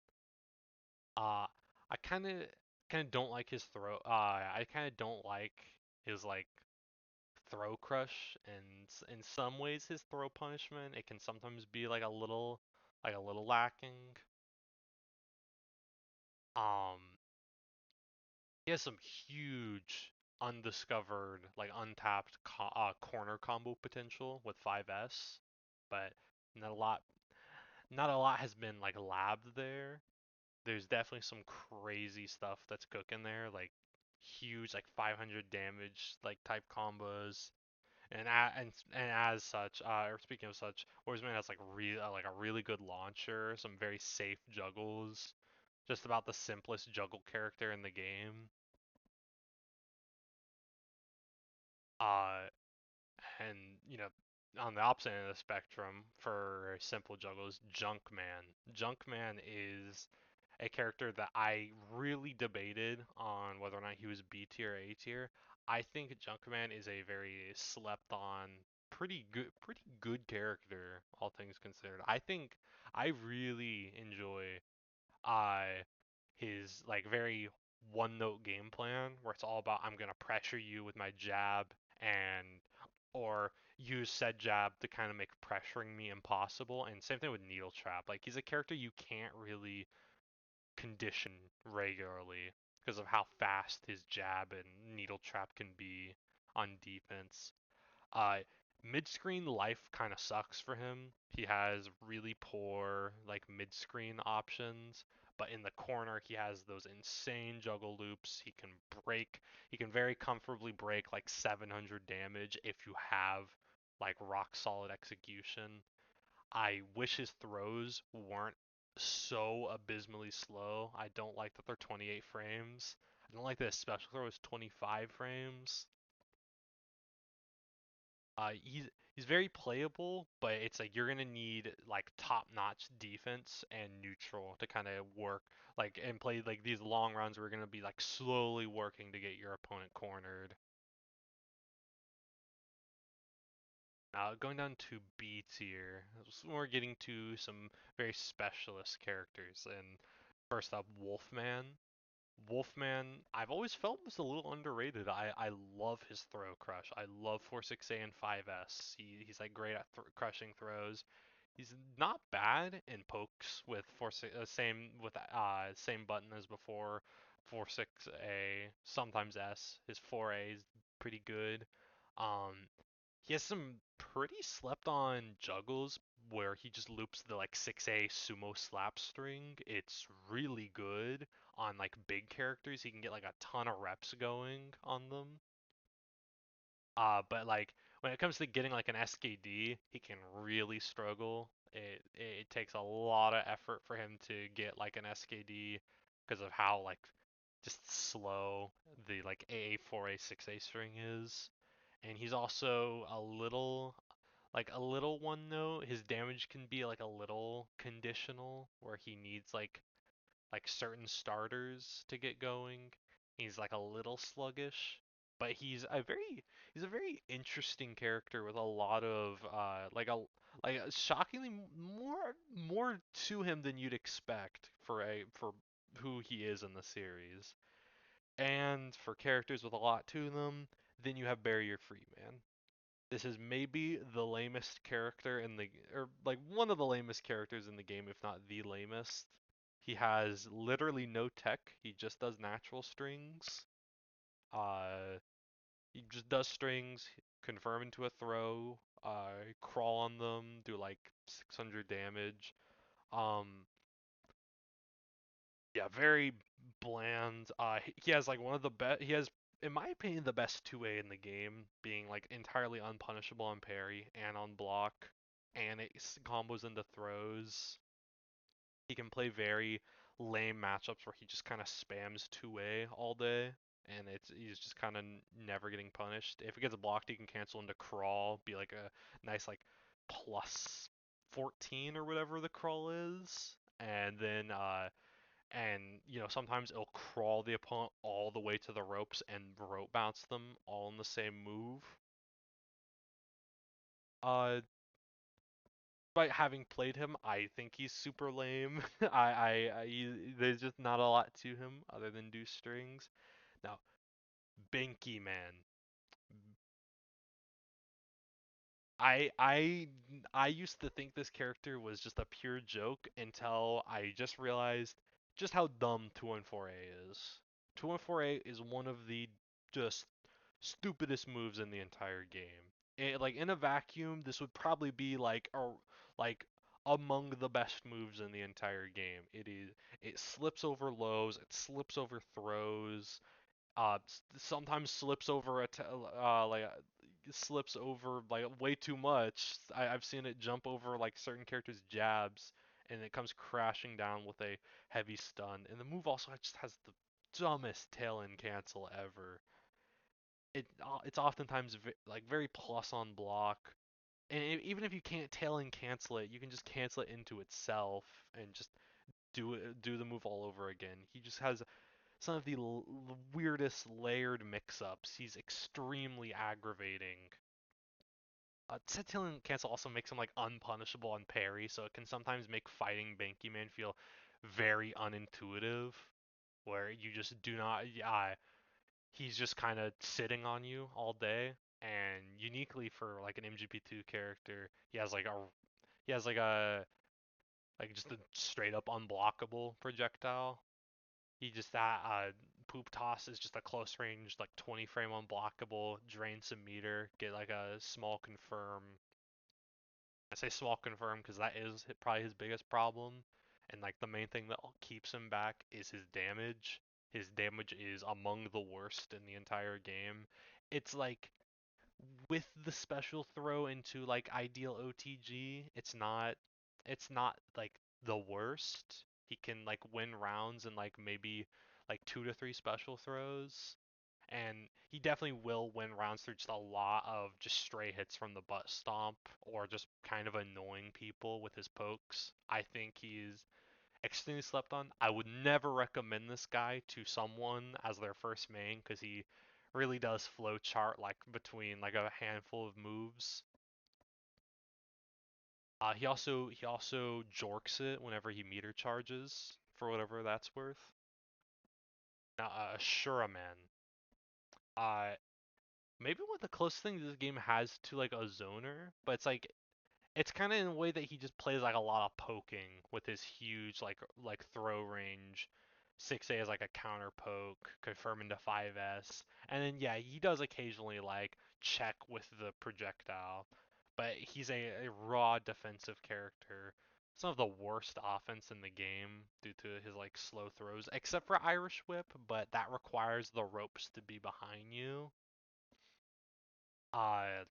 Uh, I kind of don't like his throw. I kind of don't like his like throw crush, and in some ways his throw punishment. It can sometimes be like a little lacking. Um, he has some huge undiscovered, like untapped corner combo potential with 5S, but not a lot. Not a lot has been like labbed there. There's definitely some crazy stuff that's cooking there, like huge, like 500 damage, like type combos, and as such, or speaking of such, Warsman has like a really good launcher, some very safe juggles, just about the simplest juggle character in the game. Uh, and on the opposite end of the spectrum for simple juggles, Junkman. Junkman is a character that I really debated on whether or not he was B tier or A tier. I think Junkman is a very slept on, pretty good character, all things considered. I think I really enjoy uh his like very one note game plan where it's all about I'm gonna pressure you with my jab and or use said jab to kind of make pressuring me impossible. And same thing with Needle Trap. Like he's a character you can't really condition regularly because of how fast his jab and needle trap can be on defense. Uh, Mid-screen life kind of sucks for him. He has really poor like mid-screen options, but in the corner he has those insane juggle loops. He can very comfortably break like 700 damage if you have like rock solid execution. I wish his throws weren't so abysmally slow. I don't like that they're 28 frames. I don't like that his special throw is 25 frames. He's very playable, but it's like you're gonna need like top-notch defense and neutral to kind of work like and play like these long runs where you're gonna be like slowly working to get your opponent cornered. Going down to B tier, we're getting to some very specialist characters. And first up, Wolfman. Wolfman, I've always felt was a little underrated. I love his throw crush. I love 4-6A and 5S. He's like great at crushing throws. He's not bad in pokes with same button as before, 4-6A, sometimes S. His 4A is pretty good. Um, he has some pretty slept on juggles where he just loops the like 6A sumo slap string. It's really good on like big characters. He can get like a ton of reps going on them. But like when it comes to getting like an SKD, he can really struggle. It takes a lot of effort for him to get like an SKD because of how like just slow the like AA 4A 6A string is. And he's also a little one note. His damage can be like a little conditional where he needs like certain starters to get going. He's like a little sluggish, but he's a very interesting character with a lot of shockingly more to him than you'd expect for who he is in the series. And for characters with a lot to them, then you have Barrier Free Man. This is maybe the lamest character in the, or like one of the lamest characters in the game, if not the lamest. He has literally no tech. He just does natural strings. Uh, he just does strings, confirm into a throw, crawl on them, do like 600 damage. Um, yeah, very bland. He has like one of the best. He has, in my opinion, the best 2A in the game, being like entirely unpunishable on parry and on block, and it combos into throws. He can play very lame matchups where he just kind of spams 2A all day, and he's just kind of never getting punished. If it gets blocked, he can cancel into crawl, be like a nice like plus 14 or whatever the crawl is, and then sometimes it'll crawl the opponent all the way to the ropes and rope bounce them all in the same move. Uh, by having played him, I think he's super lame. There's just not a lot to him other than do strings. Now, Binky Man. I I I used to think this character was just a pure joke until I just realized just how dumb 214A is. 214A is one of the just stupidest moves in the entire game. Like in a vacuum, this would probably be like among the best moves in the entire game. It slips over lows, it slips over throws, sometimes slips over slips over like way too much. I've seen it jump over like certain characters' jabs, and it comes crashing down with a heavy stun. And the move also just has the dumbest tail end cancel ever. It's oftentimes like very plus on block, and even if you can't tail and cancel it, you can just cancel it into itself and just do the move all over again. He just has some of the weirdest layered mix-ups. He's extremely aggravating. Set tail and cancel also makes him like unpunishable on parry, so it can sometimes make fighting Banky Man feel very unintuitive, where you just do not. He's just kind of sitting on you all day. And uniquely for like an MGP2 character, he has like just a straight up unblockable projectile. He just that poop toss is just a close range like 20 frame unblockable, drain some meter, get like a small confirm. I say small confirm because that is probably his biggest problem, and like the main thing that keeps him back is his damage. His damage is among the worst in the entire game. It's like with the special throw into like ideal OTG, it's not like the worst. He can like win rounds and like maybe like 2 to 3 special throws. And he definitely will win rounds through just a lot of just stray hits from the butt stomp or just kind of annoying people with his pokes. I think he's extremely slept on. I would never recommend this guy to someone as their first main because he really does flow chart like between like a handful of moves. He also jorks it whenever he meter charges for whatever that's worth. Now, Shuraman. Uh, maybe one of the closest things this game has to like a zoner, but it's kind of in a way that he just plays like a lot of poking with his huge like throw range. 6A is like a counter poke, confirm into 5S, and then yeah, he does occasionally like check with the projectile, but he's a raw defensive character. Some of the worst offense in the game due to his like slow throws, except for Irish Whip, but that requires the ropes to be behind you. Uh,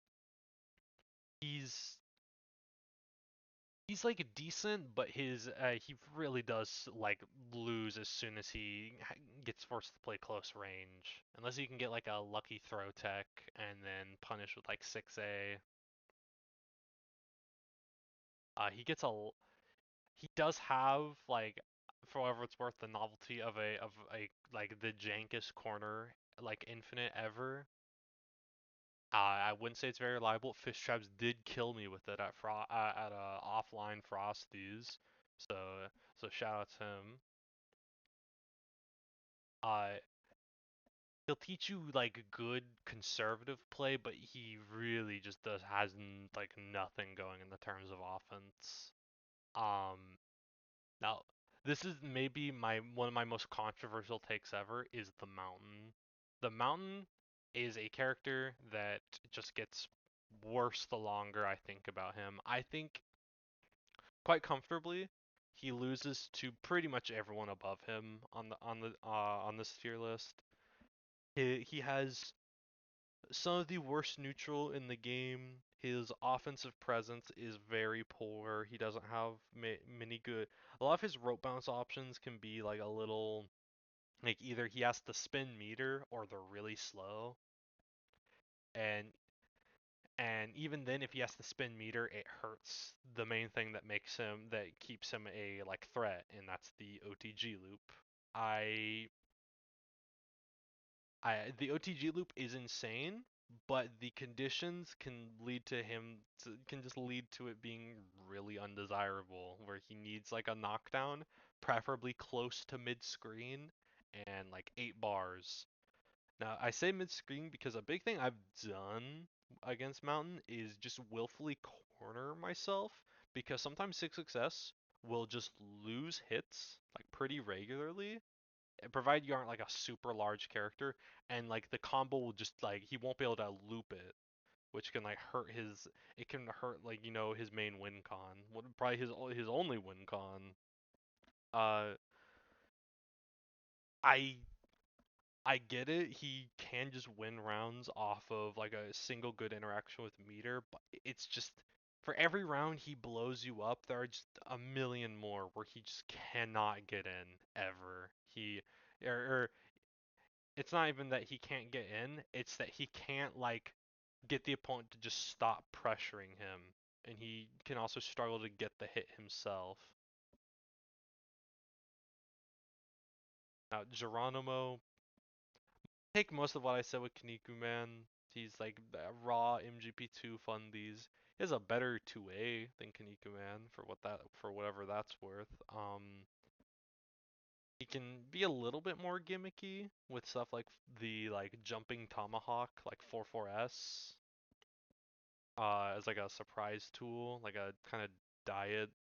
he's He's like decent, but his he really does like lose as soon as he gets forced to play close range. Unless he can get like a lucky throw tech and then punish with like 6A. He gets he does have like, for whatever it's worth, the novelty of a like the jankest corner like infinite ever. I wouldn't say it's very reliable. Fish traps did kill me with it at offline Frosties, so shout out to him. Uh, he'll teach you like good conservative play, but he really just does has like nothing going in the terms of offense. Um, Now, this is maybe my one of my most controversial takes ever is the Mountain. The Mountain is a character that just gets worse the longer I think about him. I think quite comfortably he loses to pretty much everyone above him on this tier list. He has some of the worst neutral in the game. His offensive presence is very poor. He doesn't have many good. A lot of his rope bounce options can be like a little like either he has to spin meter or they're really slow. And even then if he has to spin meter, it hurts the main thing that keeps him a like threat, and that's the OTG loop. I the OTG loop is insane, but the conditions can just lead to it being really undesirable, where he needs like a knockdown, preferably close to mid screen, and like 8 bars. Now I say mid screen because a big thing I've done against Mountain is just willfully corner myself, because sometimes 6 success will just lose hits like pretty regularly, provided you aren't like a super large character, and like the combo will just like he won't be able to loop it, which can like hurt his. It can hurt like his main win con, probably his only win con. Uh, I I get it. He can just win rounds off of like a single good interaction with meter, but it's just for every round he blows you up, there are just a million more where he just cannot get in ever. Or it's not even that he can't get in, it's that he can't like get the opponent to just stop pressuring him, and he can also struggle to get the hit himself. Now Geronimo, take most of what I said with Kinnikuman. He's like raw MGP2 fundies. He has a better 2A than Kinnikuman for whatever that's worth. He can be a little bit more gimmicky with stuff like the like jumping tomahawk, like 4-4S, as like a surprise tool, like a kind of diet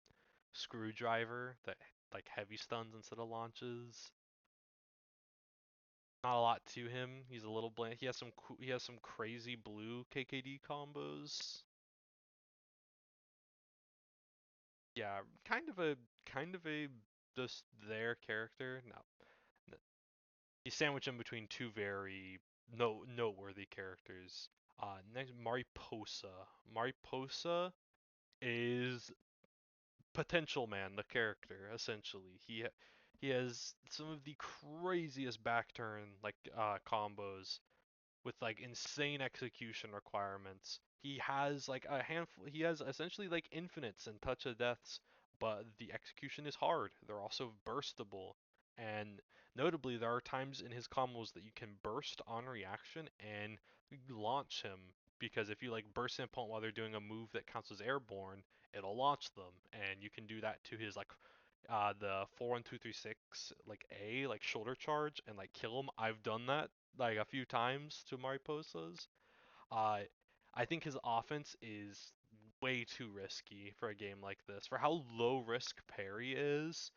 screwdriver that like heavy stuns instead of launches. Not a lot to him. He's a little bland. He has some crazy blue KKD combos. Yeah, kind of a just their character. No, he's sandwiched in between two very noteworthy characters. Next, Mariposa. Mariposa is Potential Man, the character, essentially. He has some of the craziest back turn like combos with like insane execution requirements. He has like a handful. He has essentially like infinites and touch of deaths, but the execution is hard. They're also burstable, and notably, there are times in his combos that you can burst on reaction and launch him. Because if you like burst an opponent while they're doing a move that counts as airborne, it'll launch them, and you can do that to his like the 4-1-2-3-6 like A like shoulder charge and like kill him. I've done that like a few times to Mariposas. Uh, I think his offense is way too risky for a game like this. For how low risk parry is,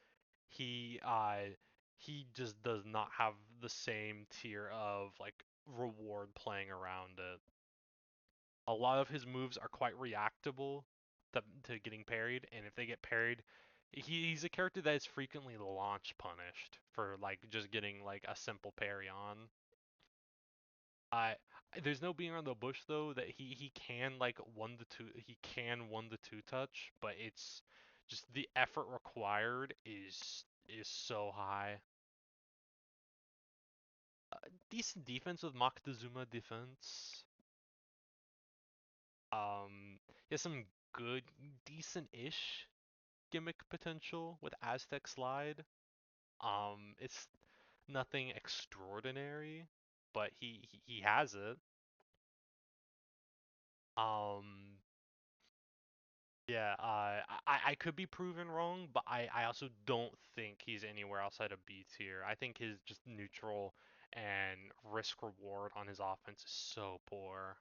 he uh he just does not have the same tier of like reward playing around it. A lot of his moves are quite reactable to getting parried, and if they get parried, he's a character that is frequently launch punished for like just getting like a simple parry on. I There's no being around the bush though that he can like one to two touch, but it's just the effort required is so high. Decent defense with Moctezuma defense. He has some good, decent-ish gimmick potential with Aztec Slide. It's nothing extraordinary, but he has it. Um, yeah, I could be proven wrong, but I also don't think he's anywhere outside of B tier. I think his just neutral and risk reward on his offense is so poor.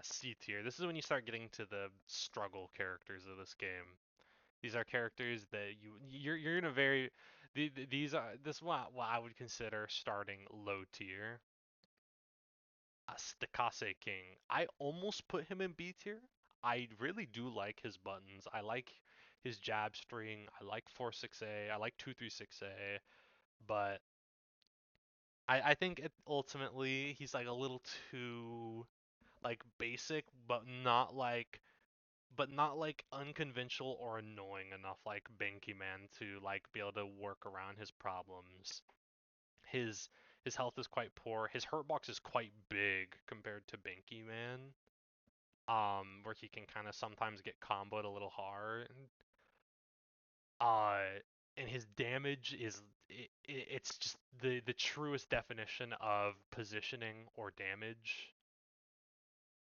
C tier. This is when you start getting to the struggle characters of this game. These are characters that you're in a very these are this what I would consider starting low tier. Stakase King. I almost put him in B tier. I really do like his buttons. I like his jab string. I like 4-6A. I like 2-3-6A. But I think ultimately he's like a little too like basic, but not like unconventional or annoying enough like Banky Man to like be able to work around his problems. His his health is quite poor. His hurt box is quite big compared to Banky Man. Where he can kind of sometimes get comboed a little hard. Uh, and his damage is it's just the truest definition of positioning or damage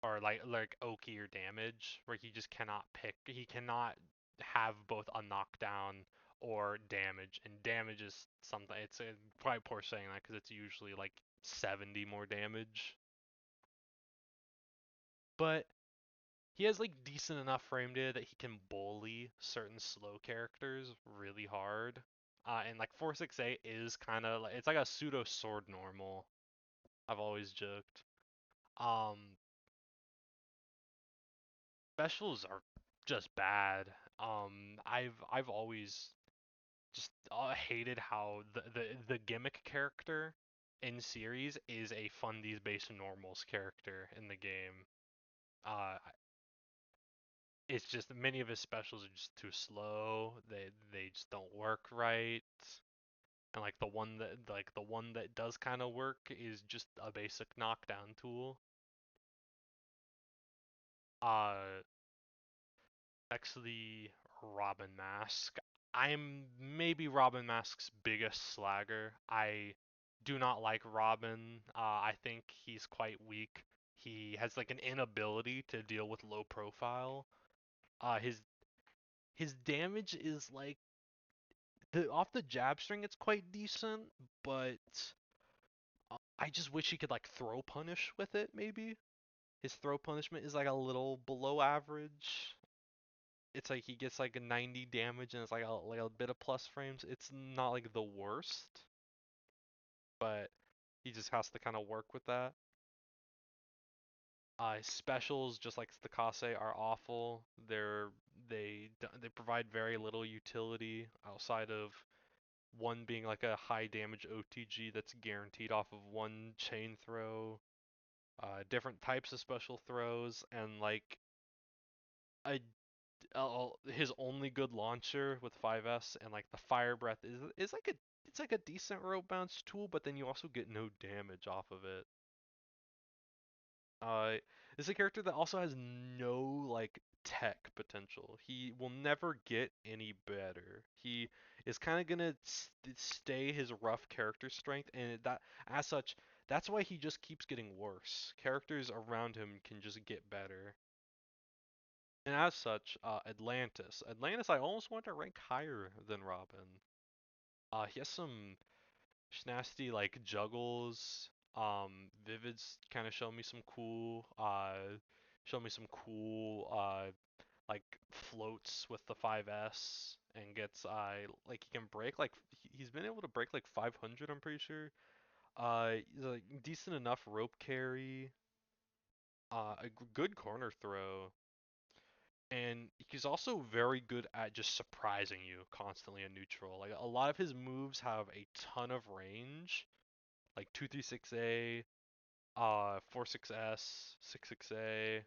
or like Oki or damage, where he just cannot pick. He cannot have both a knockdown or damage, and damage is something. It's quite poor saying that because it's usually like 70 more damage. But he has like decent enough frame data that he can bully certain slow characters really hard. And like 4-6-8 is kind of like it's like a pseudo sword normal. I've always joked. Um, Specials are just bad. I've always just hated how the gimmick character in series is a fundies based normals character in the game. Uh, it's just many of his specials are just too slow. They just don't work right. And like the one that does kind of work is just a basic knockdown tool. Uh, Actually, Robin Mask. I'm maybe Robin Mask's biggest slagger. I do not like Robin. I think he's quite weak. He has like an inability to deal with low profile. His damage is like the off the jab string. It's quite decent, but I just wish he could like throw punish with it. Maybe his throw punishment is like a little below average. It's like he gets like a 90 damage and it's like a bit of plus frames. It's not like the worst, but he just has to kind of work with that. His specials, just like Stakase, are awful. They provide very little utility outside of one being like a high damage OTG that's guaranteed off of one chain throw, different types of special throws, and like a his only good launcher with 5S and like the fire breath is like a it's like a decent rope bounce tool, but then you also get no damage off of it. Uh, it's a character that also has no like tech potential. He will never get any better. He is kind of gonna stay his rough character strength, and that as such, that's why he just keeps getting worse. Characters around him can just get better. And as such, Atlantis. Atlantis, I almost want to rank higher than Robin. He has some nasty like juggles. Vivid's kind of show me some cool like floats with the 5S and gets like he can break like he's been able to break like 500. I'm pretty sure. He's like decent enough rope carry. A good corner throw. And he's also very good at just surprising you constantly in neutral. Like a lot of his moves have a ton of range, like 2-3-6-A. 46S, 66A.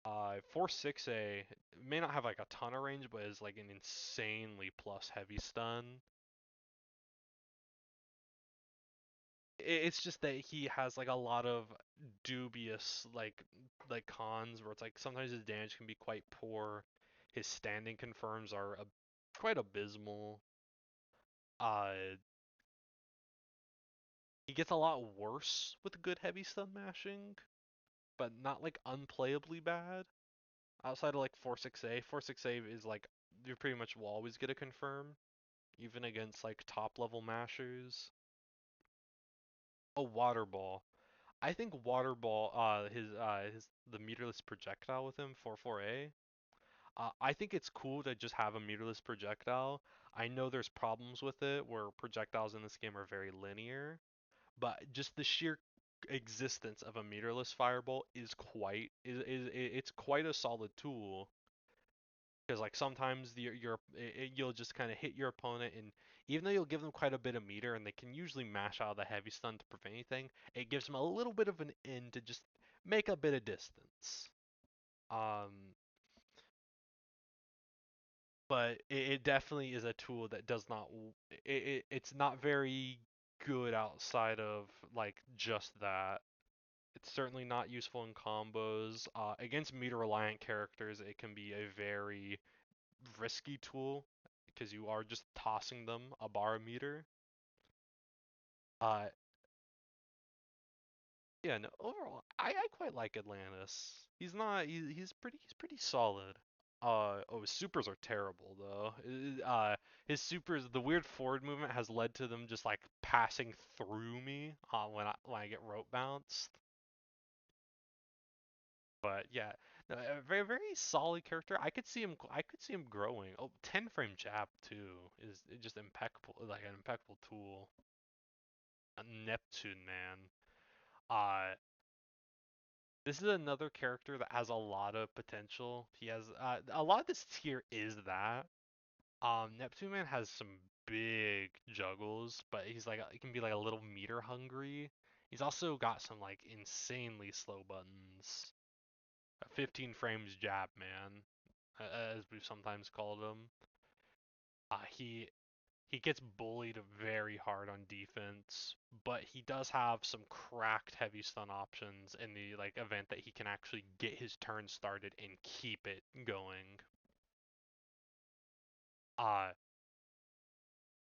46A may not have like a ton of range, but is like an insanely plus heavy stun. It's just that he has like a lot of dubious like cons where it's like sometimes his damage can be quite poor. His standing confirms are quite abysmal. Uh, he gets a lot worse with good heavy stun mashing, but not like unplayably bad. Outside of like 46A, 46A is like you pretty much will always get a confirm, even against like top level mashers. A water ball. I think water ball, his the meterless projectile with him, 44A. I think it's cool to just have a meterless projectile. I know there's problems with it where projectiles in this game are very linear, but just the sheer existence of a meterless fireball is it's quite a solid tool. Because like sometimes you'll just kind of hit your opponent, and even though you'll give them quite a bit of meter, and they can usually mash out the heavy stun to prevent anything, it gives them a little bit of an in to just make a bit of distance. Um, but it definitely is a tool that does not it's not very good outside of like just that. It's certainly not useful in combos. Against meter reliant characters, it can be a very risky tool because you are just tossing them a bar meter. Uh, yeah, no, overall, I quite like Atlantis. He's not, he's pretty solid. Oh, his supers are terrible though. His supers, the weird forward movement has led to them just like passing through me when I get rope bounced. But yeah, no, a very very solid character. I could see him growing. Oh, 10 frame jab too is just impeccable, like an impeccable tool. A Neptune man. Uh, this is another character that has a lot of potential. He has a lot of this tier is that. Neptune man has some big juggles, but he's like he can be like a little meter hungry. He's also got some like insanely slow buttons. 15 frames jab man, as we've sometimes called him. He gets bullied very hard on defense, but he does have some cracked heavy stun options in the like event that he can actually get his turn started and keep it going. Uh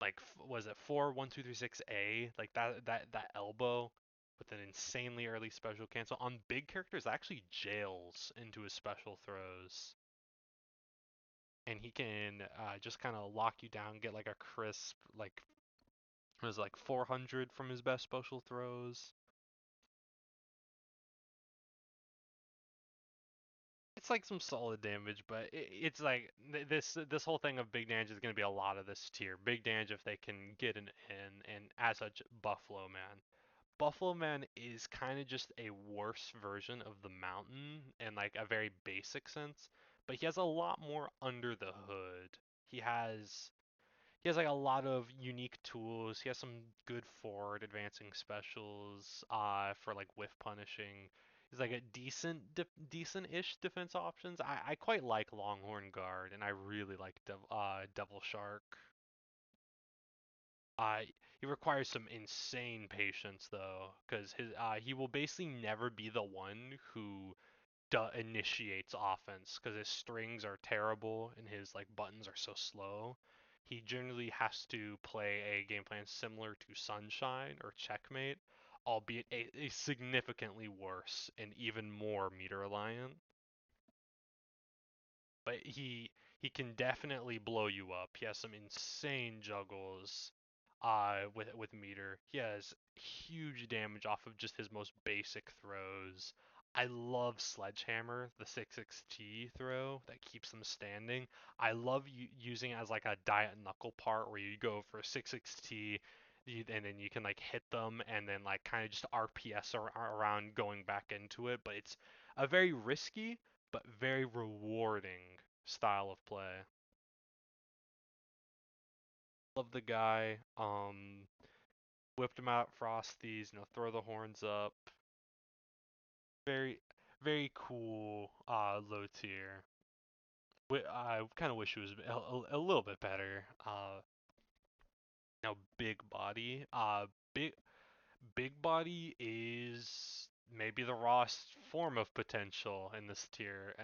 like was it 4 1 2 3 6 A, like that elbow with an insanely early special cancel on big characters actually jails into his special throws. And he can just kind of lock you down, get like a crisp like it was like 400 from his best special throws. It's like some solid damage, but it's like this whole thing of big damage is going to be a lot of this tier. Big damage if they can get an in, and as such, Buffalo Man. Buffalo Man is kind of just a worse version of the Mountain in like a very basic sense, but he has a lot more under the hood. He has like a lot of unique tools. He has some good forward advancing specials for like whiff punishing. He's like a decent-ish defense options. I quite like Longhorn Guard, and I really like Devil Shark. Uh, he requires some insane patience though, because he will basically never be the one who initiates offense because his strings are terrible and his like buttons are so slow. He generally has to play a game plan similar to Sunshine or Checkmate, albeit a significantly worse and even more meter reliant. But he can definitely blow you up. He has some insane juggles with meter. He has huge damage off of just his most basic throws. I love Sledgehammer, the 6-6T throw that keeps them standing. I love using it as like a diet knuckle part where you go for a 6-6T and then you can like hit them and then like kind of just RPS around going back into it. But it's a very risky but very rewarding style of play. Love the guy. Whipped him out Frosties, throw the horns up. Very, very cool, low tier. I kind of wish it was a little bit better. Big body. Big body is maybe the rawest form of potential in this tier,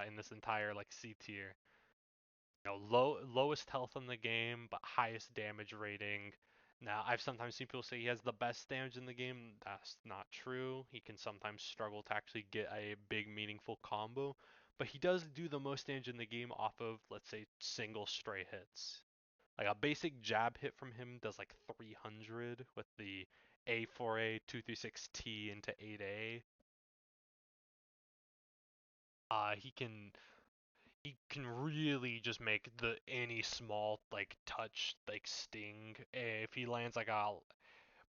in this entire like C tier. Lowest health in the game, but highest damage rating. Now, I've sometimes seen people say he has the best damage in the game. That's not true. He can sometimes struggle to actually get a big, meaningful combo, but he does do the most damage in the game off of, let's say, single stray hits. Like a basic jab hit from him does like 300 with the A4A 236T into 8A. He can really just make the any small like touch like sting if he lands like a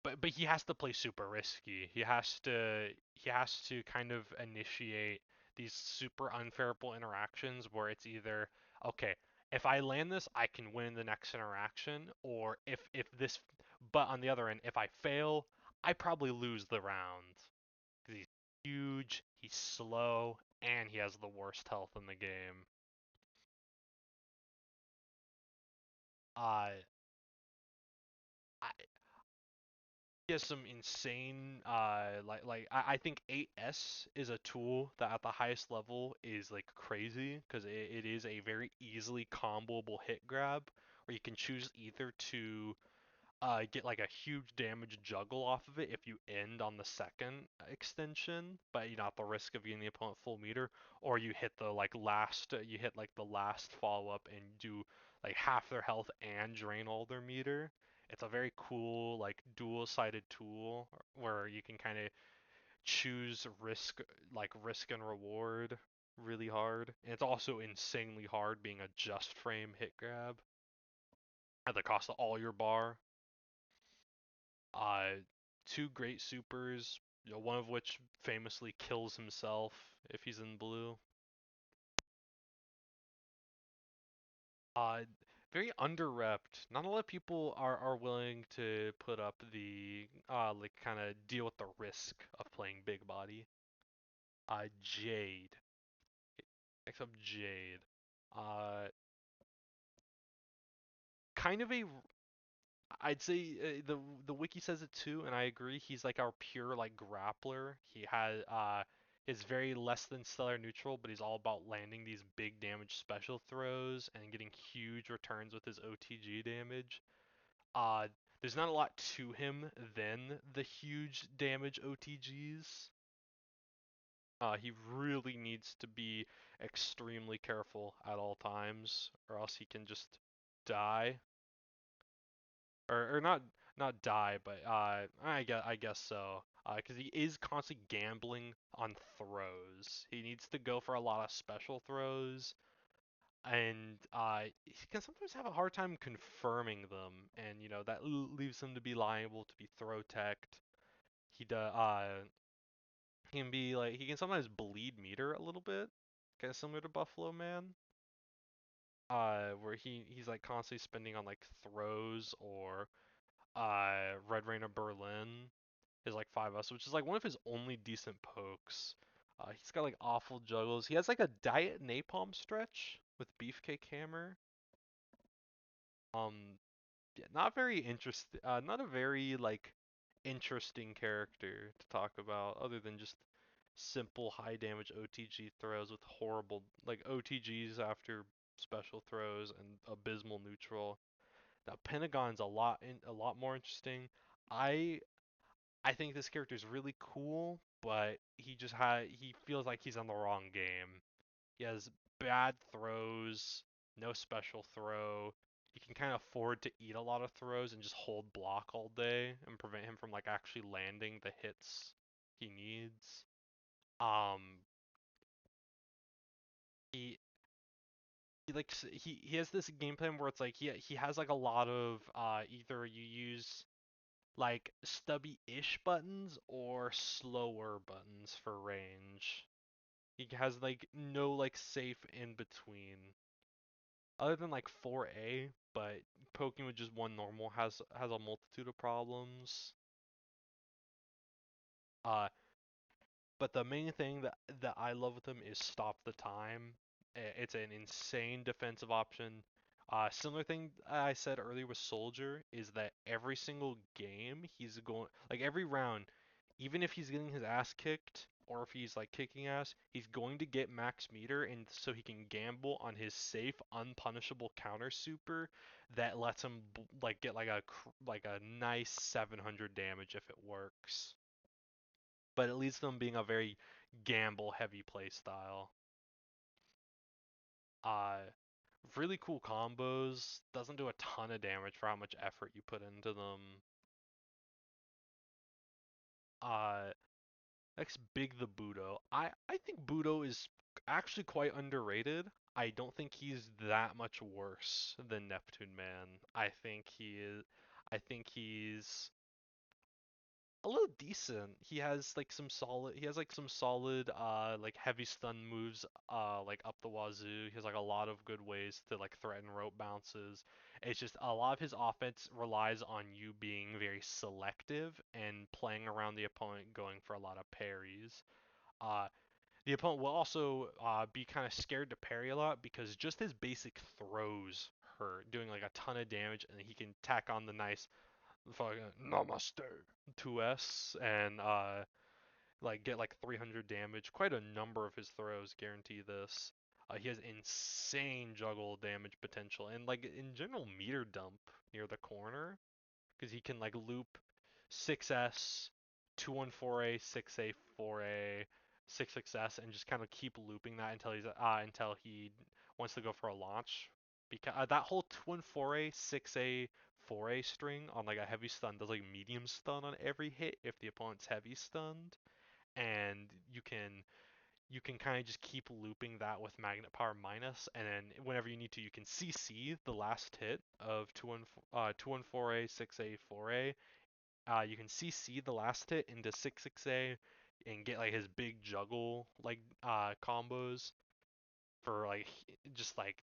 but he has to play super risky. He has to kind of initiate these super unfavorable interactions where it's either okay, if I land this, I can win the next interaction, or if this, but on the other end, if I fail, I probably lose the round because he's huge, he's slow, and he has the worst health in the game. Uh, I, he has some insane I think 8S is a tool that at the highest level is like crazy because it is a very easily comboable hit grab where you can choose either to get like a huge damage juggle off of it if you end on the second extension, but you know at the risk of getting the opponent full meter, or you hit the like last you hit like the last follow up and do like half their health and drain all their meter. It's a very cool like dual-sided tool where you can kind of choose risk and reward really hard. And it's also insanely hard being a just frame hit grab at the cost of all your bar. Uh, Two great supers, one of which famously kills himself if he's in blue. Uh, Very underrepped. Not a lot of people are willing to put up the like kind of deal with the risk of playing big body. Jade. Except Jade. Uh, kind of a I'd say the wiki says it too, and I agree. He's like our pure like grappler. He has is very less than stellar neutral, but he's all about landing these big damage special throws and getting huge returns with his OTG damage. Uh, there's not a lot to him than the huge damage OTGs. He really needs to be extremely careful at all times, or else he can just die. Or not die, but I guess so. Because he is constantly gambling on throws. He needs to go for a lot of special throws, and he can sometimes have a hard time confirming them, and that leaves him to be liable to be throw teched. He can be like he can sometimes bleed meter a little bit, kind of similar to Buffalo Man. Where he's like constantly spending on like throws or Red Rain of Berlin is like 5S, which is like one of his only decent pokes. He's got like awful juggles. He has like a Diet Napalm stretch with Beefcake Hammer. Yeah, not very interesting. Not a very like interesting character to talk about, other than just simple high damage OTG throws with horrible like OTGs after special throws and abysmal neutral. Now Pentagon's a lot more interesting. I I think this character is really cool, but he feels like he's on the wrong game. He has bad throws, no special throw. He can kind of afford to eat a lot of throws and just hold block all day and prevent him from like actually landing the hits he needs. Um, he he has this game plan where it's like he has like a lot of either you use like stubby-ish buttons or slower buttons for range. He has like no like safe in between. other than like 4A, but poking with just one normal has a multitude of problems. Uh, but the main thing that I love with him is stop the time. It's an insane defensive option. Similar thing I said earlier with Soldier is that every single game he's going like every round, even if he's getting his ass kicked or if he's like kicking ass, he's going to get max meter and so he can gamble on his safe, unpunishable counter super that lets him like get like a nice 700 damage if it works, but it leads to them being a very gamble heavy play style. Uh, really cool combos. Doesn't do a ton of damage for how much effort you put into them. Uh, next, Big the Budo. I think Budo is actually quite underrated. I don't think he's that much worse than Neptune Man. I think he's a little decent. He has like some solid like heavy stun moves like up the wazoo. He has like a lot of good ways to like threaten rope bounces. It's just a lot of his offense relies on you being very selective and playing around the opponent going for a lot of parries. Uh the opponent will also be kind of scared to parry a lot because just his basic throws hurt, doing like a ton of damage, and he can tack on the nice fucking namaste 2S and like get like 300 damage. Quite a number of his throws guarantee this. He has insane juggle damage potential and like in general meter dump near the corner because he can like loop 6S, 214A, 6A, 4A, 6S, and just kind of keep looping that until he wants to go for a launch. Because that whole 214A, 6A, 4A string on like a heavy stun does like medium stun on every hit if the opponent's heavy stunned, and you can kind of just keep looping that with magnet power minus, and then whenever you need to, you can CC the last hit of 214A, 6A, 4A. You can CC the last hit into 6A and get like his big juggle like combos for like just like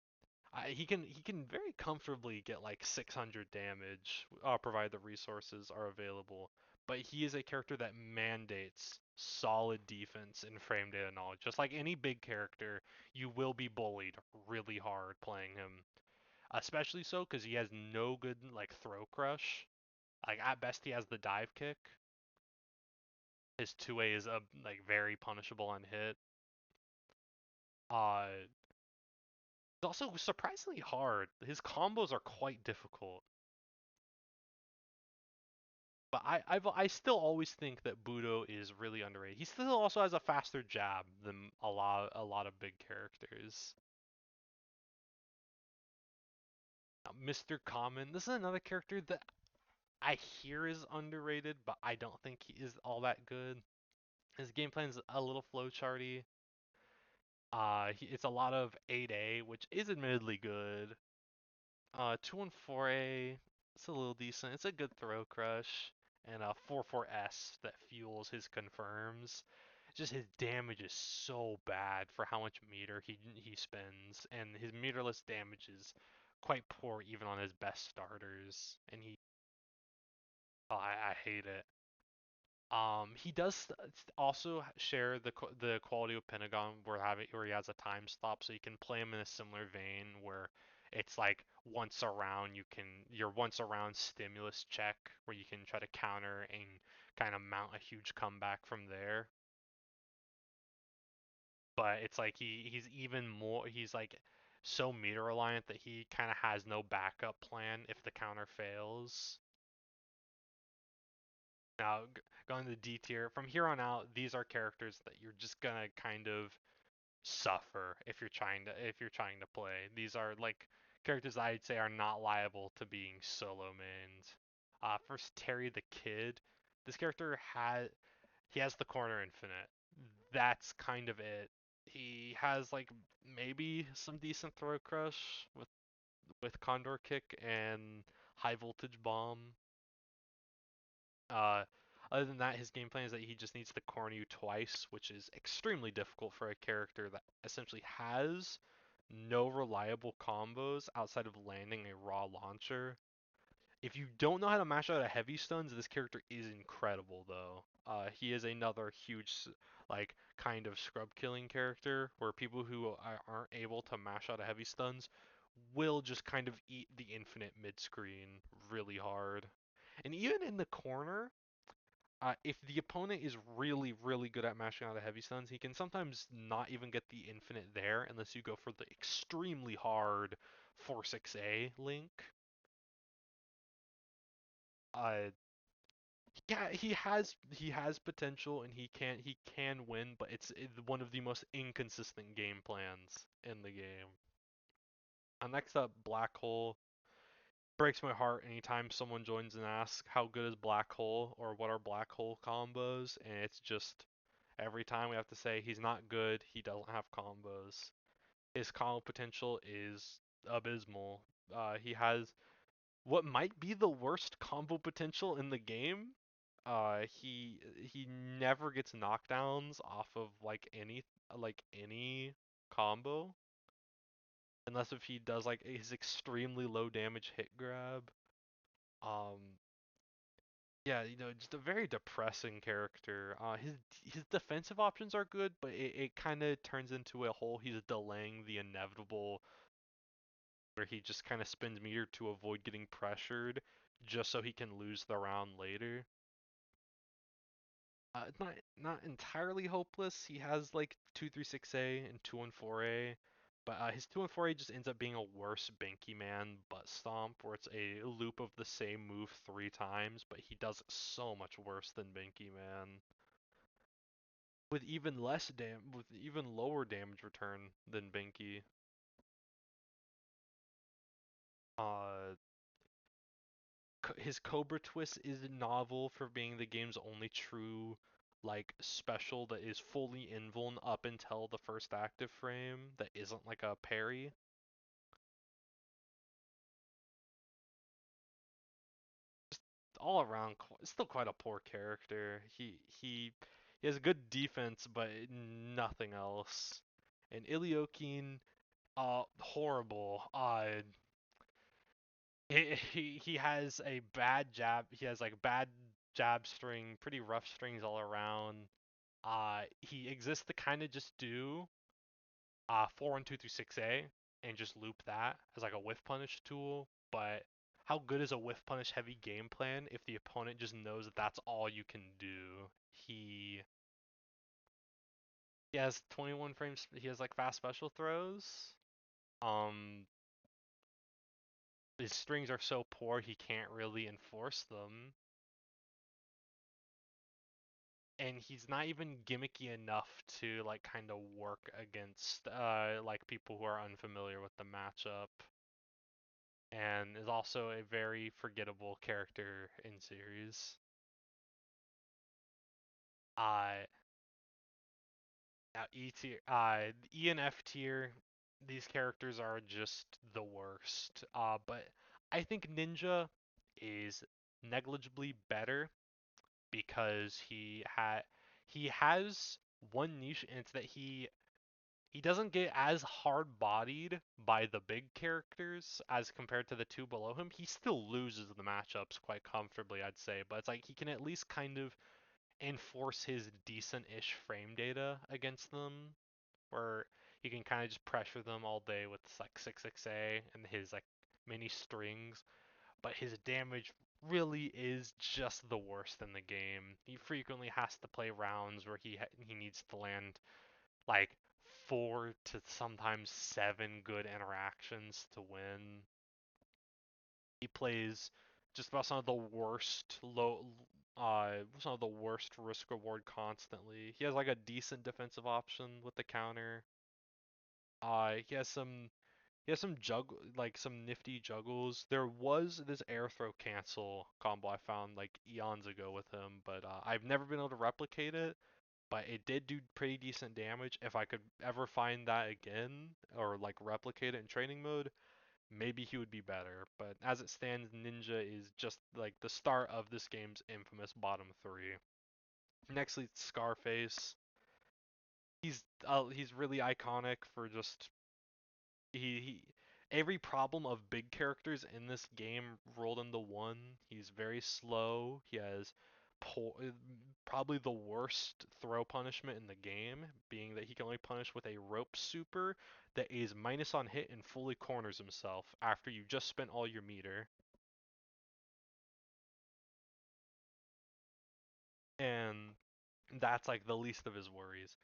he can very comfortably get like 600 damage provided the resources are available. But he is a character that mandates solid defense and frame data knowledge. Just like any big character, you will be bullied really hard playing him. Especially so because he has no good like throw crush. Like at best he has the dive kick. His 2A is like very punishable on hit. It's also surprisingly hard. His combos are quite difficult. But I still always think that Budo is really underrated. He still also has a faster jab than a lot of big characters. Mr. Common, this is another character that I hear is underrated, but I don't think he is all that good. His game plan is a little flowcharty. It's a lot of 8A, which is admittedly good. 214A, it's a little decent. It's a good throw crush. And 44S that fuels his confirms. Just his damage is so bad for how much meter he spends, and his meterless damage is quite poor even on his best starters. And I hate it. He does also share the quality of Pentagon where he has a time stop, so you can play him in a similar vein where it's like your once around stimulus check where you can try to counter and kind of mount a huge comeback from there. But it's like he's like so meter reliant that he kind of has no backup plan if the counter fails. Now, going to the D tier, from here on out, these are characters that you're just gonna kind of suffer if you're trying to play. These are like characters that I'd say are not liable to being solo mained. First, Terry the Kid. This character has the corner infinite. That's kind of it. He has like maybe some decent throw crush with Condor Kick and High Voltage Bomb. Uh, Other than that, his game plan is that he just needs to corner you twice, which is extremely difficult for a character that essentially has no reliable combos outside of landing a raw launcher. If you don't know how to mash out a heavy stuns, this character is incredible though. He is another huge like kind of scrub killing character where people who aren't able to mash out a heavy stuns will just kind of eat the infinite mid screen really hard. And even in the corner, if the opponent is really, really good at mashing out the heavy stuns, he can sometimes not even get the infinite there unless you go for the extremely hard 4-6A link. Uh, yeah, he has potential and he can win, but it's one of the most inconsistent game plans in the game. Next up, Black Hole. Breaks my heart anytime someone joins and asks how good is Black Hole or what are Black Hole combos, and it's just every time we have to say he's not good, he doesn't have combos. His combo potential is abysmal. He has what might be the worst combo potential in the game. He never gets knockdowns off of like any combo unless if he does like his extremely low damage hit grab. Um, yeah, just a very depressing character. His defensive options are good, but it kind of turns into a whole he's delaying the inevitable where he just kind of spends meter to avoid getting pressured just so he can lose the round later. It's not entirely hopeless. He has like 2-3-6A and 2-1-4A, but his 2-1-4A just ends up being a worse Banky Man butt stomp, where it's a loop of the same move 3 times, but he does it so much worse than Banky Man, with even lower damage return than Banky. Uh, his Cobra Twist is novel for being the game's only true like special that is fully invuln up until the first active frame that isn't like a parry. All around, still quite a poor character. He has good defense, but nothing else. And Iliokin, horrible. He has a bad jab. He has like bad jab string, pretty rough strings all around. He exists to kind of just do 4-1-2-3-6A and just loop that as like a whiff punish tool. But how good is a whiff punish heavy game plan if the opponent just knows that that's all you can do? He he has 21 frames. He has like fast special throws. Um, his strings are so poor he can't really enforce them. And he's not even gimmicky enough to like kind of work against like people who are unfamiliar with the matchup, and is also a very forgettable character in series. Uh Now E tier, E and F tier, these characters are just the worst. But I think Ninja is negligibly better because he has one niche, and it's that he doesn't get as hard bodied by the big characters as compared to the two below him. He still loses the matchups quite comfortably, I'd say, but it's like he can at least kind of enforce his decent-ish frame data against them, where he can kind of just pressure them all day with like 6-6A and his like mini strings, but his damage really is just the worst in the game. He frequently has to play rounds where he needs to land like 4 to sometimes 7 good interactions to win. He plays just about some of the worst risk reward constantly. He has like a decent defensive option with the counter. He has some some nifty juggles. There was this air throw cancel combo I found like eons ago with him, but I've never been able to replicate it. But it did do pretty decent damage. If I could ever find that again or like replicate it in training mode, maybe he would be better. But as it stands, Ninja is just like the start of this game's infamous bottom three. Nextly, Scarface. He's really iconic for just he every problem of big characters in this game rolled into one. He's very slow. He has poor, probably the worst throw punishment in the game, being that he can only punish with a rope super that is minus on hit and fully corners himself after you just spent all your meter. And that's like the least of his worries.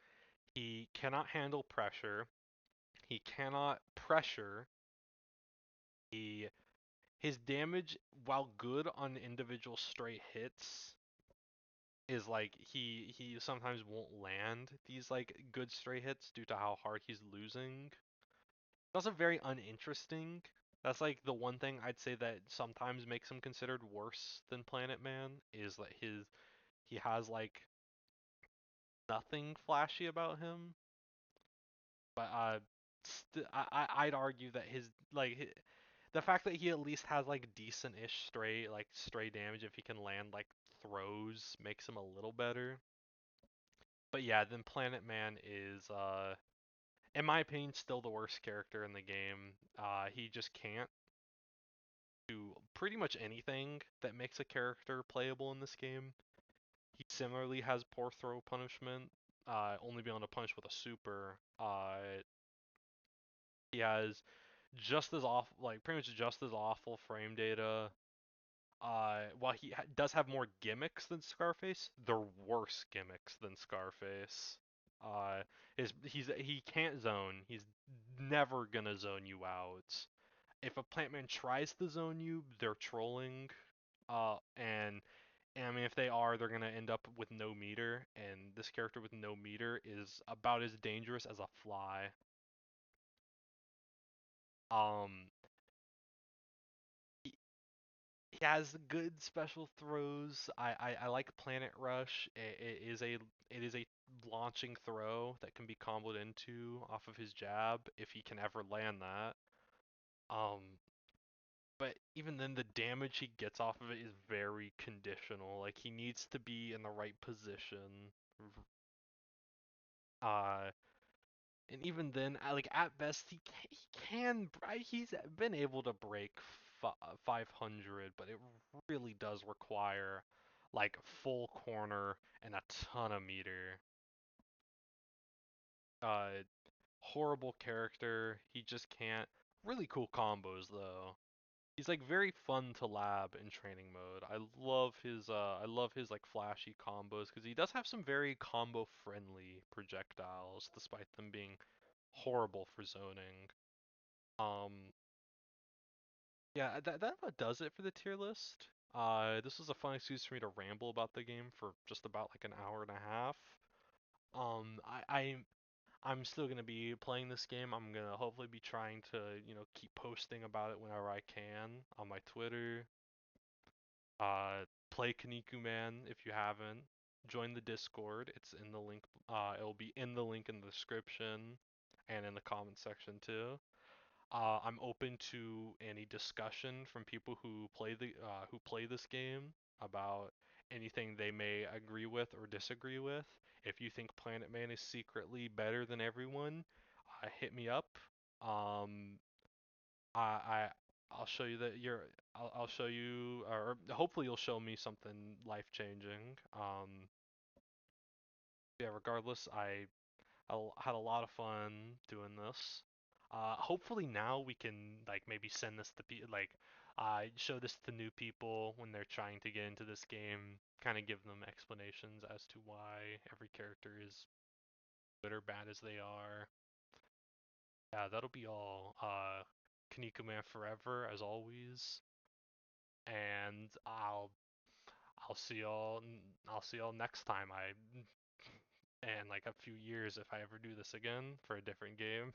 He cannot handle pressure. He cannot pressure. He His damage, while good on individual straight hits, is like he sometimes won't land these like good straight hits due to how hard he's losing. It's also very uninteresting. That's like the one thing I'd say that sometimes makes him considered worse than Planet Man is that he has like nothing flashy about him. But I'd argue that his like the fact that he at least has like decent-ish stray damage if he can land like throws makes him a little better. But yeah, then Planet Man is in my opinion still the worst character in the game. He just can't do pretty much anything that makes a character playable in this game. He similarly has poor throw punishment, only being able to punish with a super. He has just as awful, like pretty much just as awful frame data. While he does have more gimmicks than Scarface, they're worse gimmicks than Scarface. Uh, he can't zone. He's never gonna zone you out. If a plant man tries to zone you, they're trolling. And I mean, if they are, they're gonna end up with no meter. And this character with no meter is about as dangerous as a fly. Um, he has good special throws. I like Planet Rush. It is a launching throw that can be comboed into off of his jab if he can ever land that. Um, but even then, the damage he gets off of it is very conditional. Like he needs to be in the right position. Uh, and even then, like at best, he's been able to break 500, but it really does require like full corner and a ton of meter. Uh, Horrible character. He just can't. Really cool combos though. He's like very fun to lab in training mode. I love his like flashy combos because he does have some very combo friendly projectiles despite them being horrible for zoning. Um, yeah, that about does it for the tier list. This was a fun excuse for me to ramble about the game for just about like an hour and a half. I'm still gonna be playing this game. I'm gonna hopefully be trying to, keep posting about it whenever I can on my Twitter. Play Kinnikuman if you haven't. Join the Discord. It's in the link. It'll be in the link in the description and in the comment section too. I'm open to any discussion from people who play this game about anything they may agree with or disagree with. If you think Planet Man is secretly better than everyone, hit me up. Um, I, I I'll show you that I'll show you, or hopefully you'll show me something life changing. Yeah. Regardless, I had a lot of fun doing this. Hopefully now we can like maybe send this to like show this to new people when they're trying to get into this game, kind of give them explanations as to why every character is good or bad as they are. Yeah, that'll be all. Kinnikuman forever as always, and I'll see y'all next time. And like a few years if I ever do this again for a different game.